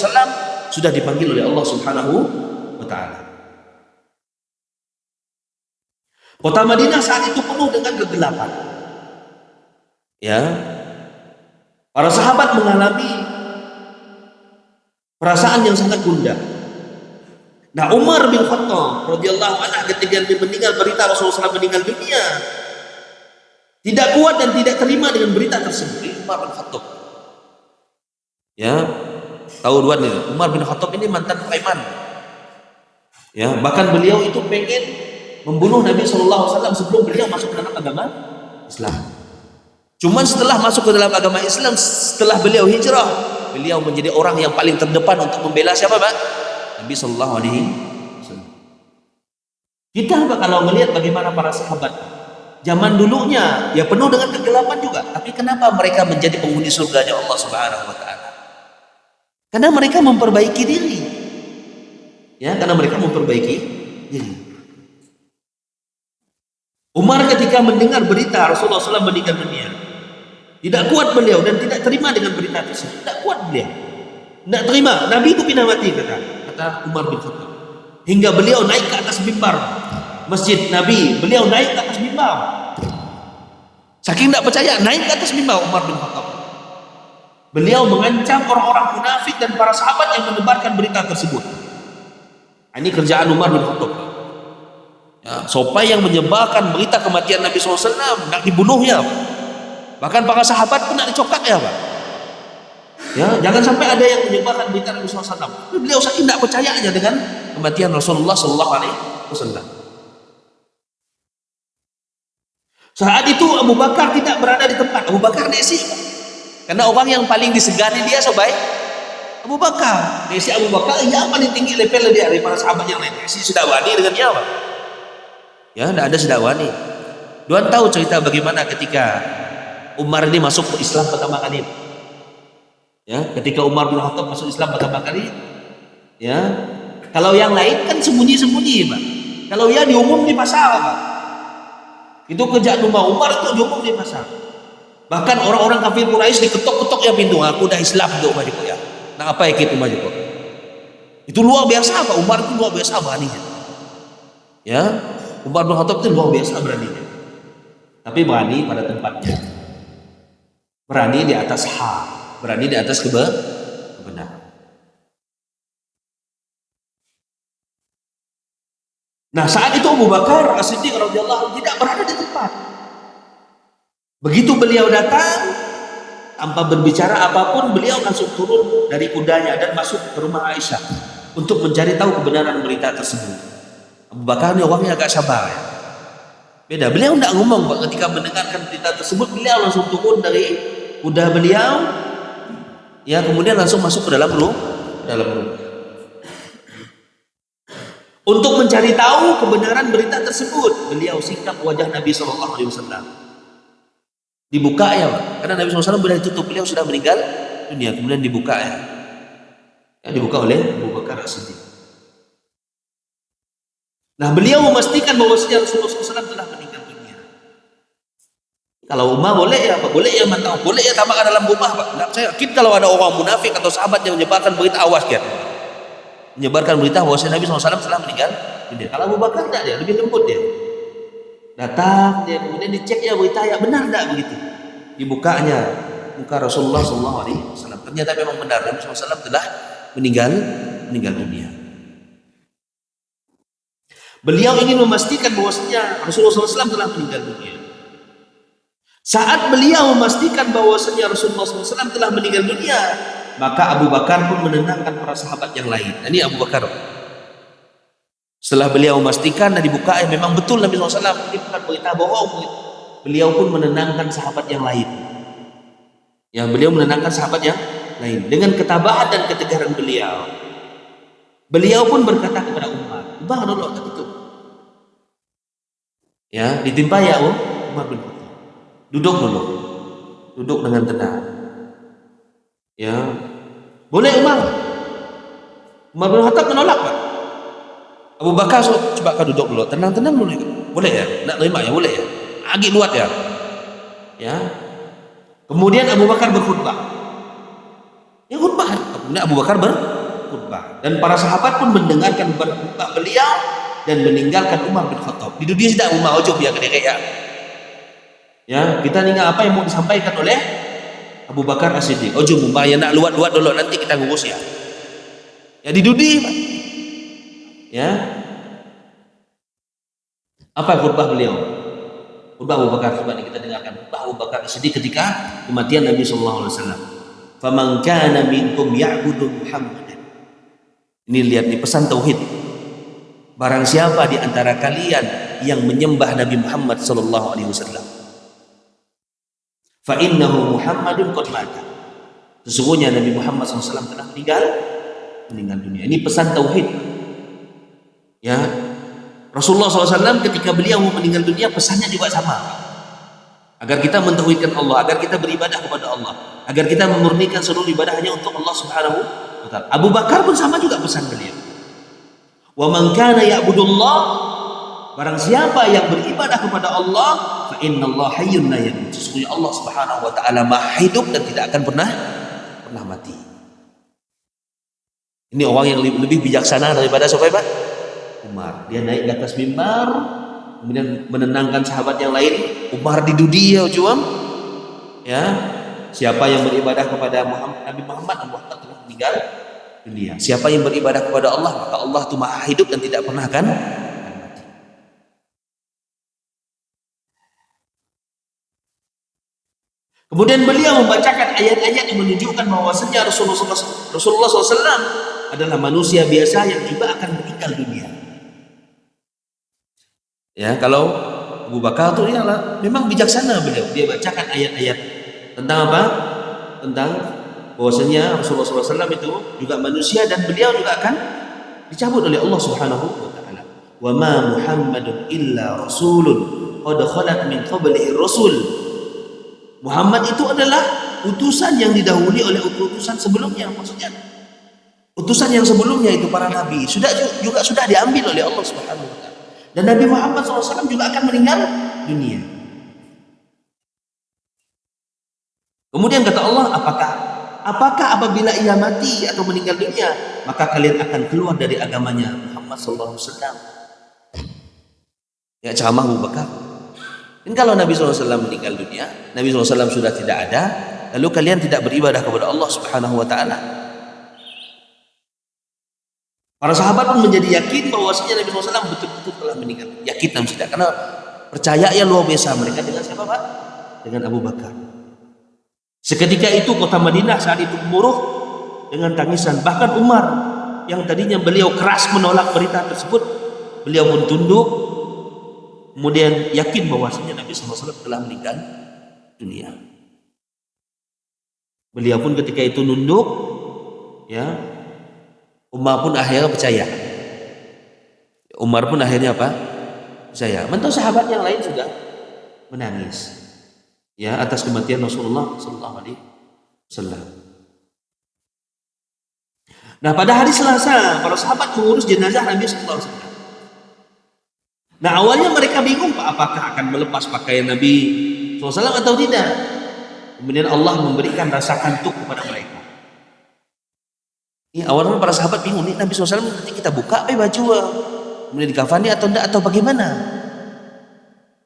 sudah dipanggil oleh Allah Subhanahu wa Ta'ala. Kota Madinah saat itu penuh dengan kegelapan. Ya, para sahabat mengalami perasaan yang sangat gundah. Nah, Umar bin Khattab radhiyallahu anhu ketika mendengar berita Rasulullah SAW meninggal dunia, tidak kuat dan tidak terima dengan berita tersebut. Umar bin Khattab, ya, tahu dua nih. Umar bin Khattab ini mantan preman. Ya, bahkan beliau itu pengen membunuh Nabi SAW sebelum beliau masuk ke dalam agama Islam. Cuman setelah masuk ke dalam agama Islam, setelah beliau hijrah, beliau menjadi orang yang paling terdepan untuk membela siapa, Pak? Nabi Sallallahu Alaihi Wasallam. Kita kalau melihat bagaimana para sahabat Zaman dulunya ya penuh dengan kegelapan juga, tapi kenapa mereka menjadi penghuni surganya Allah Subhanahu wa taala? Karena mereka memperbaiki diri. Ya, karena mereka memperbaiki diri. Umar ketika mendengar berita Rasulullah SAW meninggal dunia, tidak kuat beliau dan tidak terima dengan berita tersebut. Tidak kuat beliau. Tidak terima. Nabi itu pindah mati, kata Umar bin Khattab. Hingga beliau naik ke atas mimbar masjid Nabi. Beliau naik ke atas mimbar. Saking tidak percaya, naik ke atas mimbar Umar bin Khattab. Beliau mengancam orang-orang munafik dan para sahabat yang menebarkan berita tersebut. Ini kerjaan Umar bin Khattab. Ya, sampai yang menyebarkan berita kematian Nabi SAW nak dibunuhnya. Bahkan para sahabat pun nak dicokak ya Pak. Ya, jangan sampai ada yang menyebarkan berita Nabi SAW. Beliau saking tidak percayanya dengan kematian Rasulullah SAW. Saat itu Abu Bakar tidak berada di tempat. Abu Bakar nesi. Karena orang yang paling disegani dia sebaik Abu Bakar. Nesi Abu Bakar yang paling tinggi level dia daripada sahabat yang lain. Nesi sudah wani dengan dia Pak. Ya, tidak ada sedakwani. Tuan tahu cerita bagaimana ketika Umar ini masuk ke Islam pertama kali. Ya, ketika Umar bin Khattab masuk Islam pertama kali, ya, kalau yang lain kan sembunyi-sembunyi, Pak. Kalau ya diumum di pasar, Pak. Itu kerjaan Umar itu diumum di pasar. Bahkan orang-orang kafir Quraisy diketok-ketok ya pintu, aku udah Islam untuk Umar ya. Nah, apa ikut Umar itu? Itu luar biasa, Pak. Umar itu luar biasa beraninya. Ya. Umar bin Khattab itu luar biasa beraninya. Tapi berani pada tempatnya. Berani di atas hak, berani di atas kebenaran. Nah, saat itu Abu Bakar As-Siddiq radhiyallahu anhu tidak berada di tempat. Begitu beliau datang, tanpa berbicara apapun, beliau langsung turun dari kudanya dan masuk ke rumah Aisyah untuk mencari tahu kebenaran berita tersebut. Abu Bakar ini orangnya agak sabar ya. Beda, beliau tidak ngomong Pak. Ketika mendengarkan berita tersebut, beliau langsung turun dari kuda beliau, ya, kemudian langsung masuk ke dalam rumah. Untuk mencari tahu kebenaran berita tersebut, beliau sikap wajah Nabi SAW. Dibuka ya Pak. Karena Nabi SAW sudah ditutup, beliau sudah meninggal dunia, kemudian dibuka ya. Dibuka oleh Abu Bakar As-Siddiq. Nah, beliau memastikan bahwa Rasulullah SAW telah meninggal dunia. Kalau Umar boleh ya Pak, boleh ya mantau, boleh ya tambahkan dalam rumah Pak. Nah, saya yakin kalau ada orang munafik atau sahabat yang menyebarkan berita, awas dia. Menyebarkan berita bahwa Nabi SAW telah meninggal dunia. Kalau Abu Bakar tidak, dia lebih lembut dia. Datang dia, kemudian dicek ya berita ya benar tidak begitu. Dibukanya muka Rasulullah SAW. Ternyata memang benar Nabi SAW telah meninggal dunia. Beliau ingin memastikan bahwasanya Rasulullah SAW telah meninggal dunia. Saat beliau memastikan bahwasanya Rasulullah SAW telah meninggal dunia, maka Abu Bakar pun menenangkan para sahabat yang lain. Ini Abu Bakar. Setelah beliau memastikan dan dibuka, memang betul Nabi SAW, ini bukan berita bohong. Beliau pun menenangkan sahabat yang lain. Beliau menenangkan sahabat yang lain dengan ketabahan dan ketegaran beliau. Beliau pun berkata kepada Umar dulu itu. Ya, ditimpa ya Umar bin Khattab. Duduk dulu. Duduk dengan tenang. Ya. Boleh Umar. Umar bin Khattab menolak Pak. Abu Bakar coba kau duduk dulu. Tenang-tenang dulu. Boleh ya? Nak terima ya? Boleh ya? Agak luat ya? Ya. Kemudian Abu Bakar berkhutbah. Ya khutbah. Kemudian Abu Bakar berkhutbah. Dan para sahabat pun mendengarkan khutbah beliau dan meninggalkan Umar bin Khattab. Di dunia tidak Umar ojo biar kedek ya. Ya, kita ingat apa yang mau disampaikan oleh Abu Bakar As-Siddiq. Ojo Umar ya nak luat-luat dulu nanti kita ngurus ya. Ya di dunia Pak. Ya. Apa khutbah beliau? Khutbah Abu Bakar, coba kita dengarkan khutbah Abu Bakar As-Siddiq ketika kematian Nabi sallallahu alaihi wasallam. Faman kana minkum ya'budu Muhammadan. Ini lihat nih pesan tauhid. Barang siapa di antara kalian yang menyembah Nabi Muhammad sallallahu alaihi wasallam, fa innahu Muhammadun qad mata. Sesungguhnya Nabi Muhammad SAW telah meninggal dunia. Ini pesan tauhid. Ya. Rasulullah SAW ketika beliau mau meninggal dunia, pesannya juga sama, agar kita mentauhidkan Allah, agar kita beribadah kepada Allah, agar kita memurnikan seluruh ibadah hanya untuk Allah Subhanahu wa Ta'ala. Abu Bakar pun sama juga pesan beliau. Wa man kana ya'budullah, barang siapa yang beribadah kepada Allah, fa innallaha hayyun la yamut. Sesungguhnya Allah Subhanahu wa Ta'ala Maha hidup dan tidak akan pernah mati. Ini orang yang lebih bijaksana daripada siapa, Pak? Umar. Dia naik di atas mimbar, kemudian menenangkan sahabat yang lain. Umar didudi ya, cuam. Ya, siapa yang beribadah kepada Nabi Muhammad, Allah telah meninggal dunia. Siapa yang beribadah kepada Allah, maka Allah itu Maha hidup dan tidak pernah akan mati. Kemudian beliau membacakan ayat-ayat yang menunjukkan bahwasanya Rasulullah SAW adalah manusia biasa yang juga akan meninggal dunia. Ya, kalau Abu Bakar itu memang bijaksana beliau. Dia bacakan ayat-ayat tentang apa? Tentang bahwasanya Rasulullah SAW itu juga manusia dan beliau juga akan dicabut oleh Allah Subhanahu wa Ta'ala. Wa ma Muhammadun illa rasulun qad khalat min qablihi rasul. Muhammad itu adalah utusan yang didahului oleh utusan sebelumnya. Maksudnya utusan yang sebelumnya itu para nabi sudah diambil oleh Allah Subhanahu wa Ta'ala. Dan Nabi Muhammad SAW juga akan meninggal dunia. Kemudian kata Allah, apakah apabila ia mati atau meninggal dunia, maka kalian akan keluar dari agamanya Muhammad SAW? Ya, ceramah Abu Bakar. Dan kalau Nabi SAW meninggal dunia, Nabi SAW sudah tidak ada, lalu kalian tidak beribadah kepada Allah Subhanahu wa Ta'ala. Para sahabat pun menjadi yakin bahwasanya Nabi SAW betul-betul telah meninggal. Yakin dan tidak, karena percaya ya luar biasa mereka dengan siapa, Pak? Dengan Abu Bakar. Seketika itu kota Madinah saat itu gemuruh dengan tangisan. Bahkan Umar yang tadinya beliau keras menolak berita tersebut, beliau pun tunduk, kemudian yakin bahwasanya Nabi SAW telah meninggal dunia. Beliau pun ketika itu nunduk, ya. Umar pun akhirnya percaya. Umar pun akhirnya apa? Percaya. Mentau sahabat yang lain juga menangis, ya, atas kematian Rasulullah Sallallahu Alaihi Wasallam. Nah, pada hari Selasa, para sahabat mengurus jenazah Nabi Sallallahu Alaihi Wasallam. Nah, awalnya mereka bingung, Pak, apakah akan melepas pakaian Nabi Sallallahu Alaihi Wasallam atau tidak. Kemudian Allah memberikan rasa kantuk kepada mereka. Awalnya para sahabat bingung, nih Nabi SAW nanti kita buka baju, kemudian dikafani atau enggak atau bagaimana?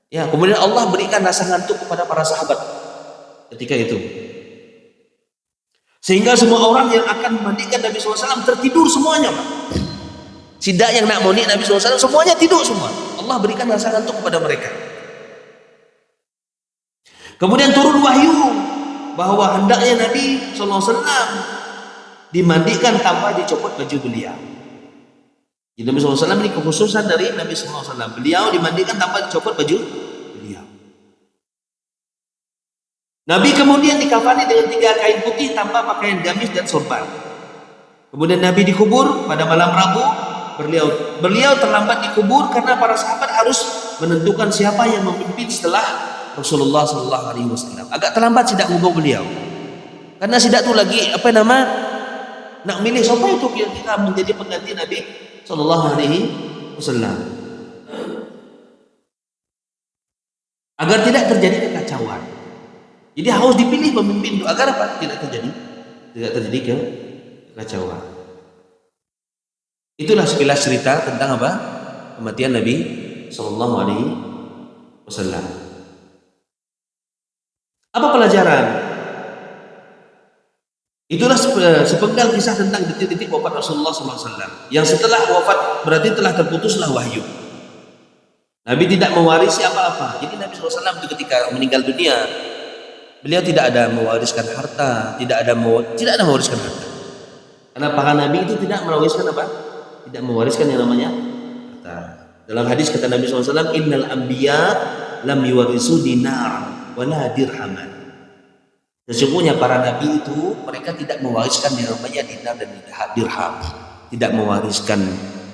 Ya, kemudian Allah berikan rasa ngantuk kepada para sahabat ketika itu, sehingga semua orang yang akan memandikan Nabi SAW tertidur semuanya, Pak. Sidak yang nak mandi Nabi SAW semuanya tidur semua. Allah berikan rasa ngantuk kepada mereka. Kemudian turun wahyu bahwa hendaknya Nabi SAW dimandikan tanpa dicopot baju beliau. Jadi Nabi SAW ini kekhususan dari Nabi SAW. Beliau dimandikan tanpa dicopot baju beliau. Nabi kemudian dikafani dengan 3 kain putih tanpa pakaian gamis dan sorban. Kemudian Nabi dikubur pada malam Rabu. Beliau terlambat dikubur karena para sahabat harus menentukan siapa yang memimpin setelah Rasulullah SAW. Agak terlambat sidak ngubur beliau. Karena sidak itu lagi nak milih siapa itu kira-kira menjadi pengganti Nabi Sallallahu Alaihi Wasallam, agar tidak terjadi kekacauan. Jadi harus dipilih pemimpin itu agar apa? Tidak terjadi kekacauan. Itulah sekilas cerita tentang apa? Kematian Nabi Sallallahu Alaihi Wasallam. Apa pelajaran? Itulah sepenggal kisah tentang detik-detik wafat Rasulullah SAW. Yang setelah wafat berarti telah terputuslah wahyu. Nabi tidak mewarisi apa-apa. Jadi Nabi SAW itu ketika meninggal dunia, beliau tidak ada mewariskan harta, tidak ada mewariskan harta. Karena para nabi itu tidak mewariskan apa? Tidak mewariskan yang namanya harta. Dalam hadis kata Nabi SAW, innal anbiya lam yuwarisu dinar wala dirhaman. Sesungguhnya para nabi itu mereka tidak mewariskan yang namanya dinar dan dirham, tidak mewariskan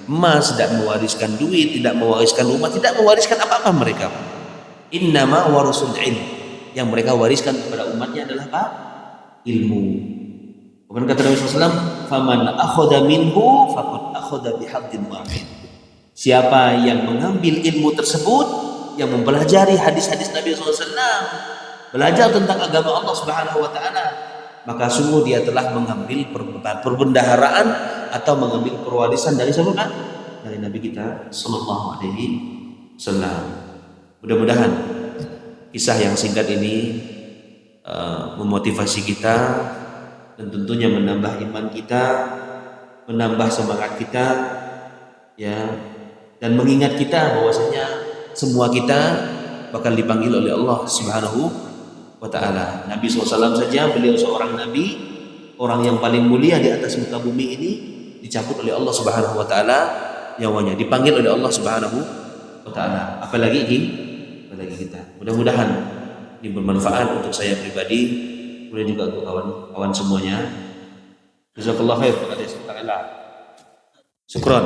emas, tidak mewariskan duit, tidak mewariskan rumah, tidak mewariskan apa-apa mereka. Innama warasul ilm. Yang mereka wariskan kepada umatnya adalah apa? Ilmu. Bukan kata Nabi SAW, faman akhadha minhu faqad akhadha bihaddin wahid. Siapa yang mengambil ilmu tersebut, yang mempelajari hadis-hadis Nabi SAW, belajar tentang agama Allah Subhanahu wa taala, maka sungguh dia telah mengambil perbendaharaan atau mengambil perwarisan dari siapa? Dari Nabi kita sallallahu alaihi wasallam. Mudah-mudahan kisah yang singkat ini memotivasi kita dan tentunya menambah iman kita, menambah semangat kita, ya, dan mengingat kita bahwasanya semua kita bakal dipanggil oleh Allah Subhanahu wa ta'ala. Nabi SAW saja, beliau seorang nabi, orang yang paling mulia di atas muka bumi ini, dicabut oleh Allah Subhanahu wa ta'ala nyawanya, dipanggil oleh Allah Subhanahu wa ta'ala, apalagi kita. Mudah-mudahan ini bermanfaat untuk saya pribadi, kemudian juga untuk kawan-kawan semuanya. Jazakallahu khair kepada saya. Syukron.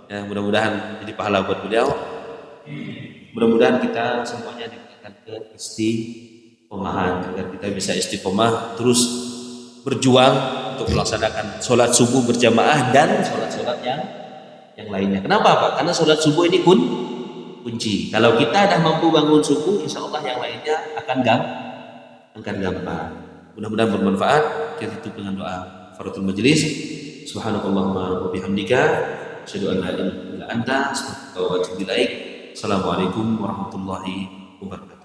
Ya, mudah-mudahan jadi pahala buat beliau. Mudah-mudahan kita semuanya diberikan keistiqomahan agar kita bisa istiqomah terus berjuang untuk melaksanakan sholat subuh berjamaah dan sholat-sholat yang lainnya. Kenapa Pak? Karena sholat subuh ini kunci. Kalau kita dah mampu bangun subuh, insya Allah yang lainnya akan gampang. Mudah-mudahan bermanfaat. Kita tutup dengan doa kafaratul majelis. Subhanakallahumma wa bihamdika asyhadu an la ilaha illa anta astaghfiruka wa atubu ilaik. Assalamualaikum warahmatullahi wabarakatuh.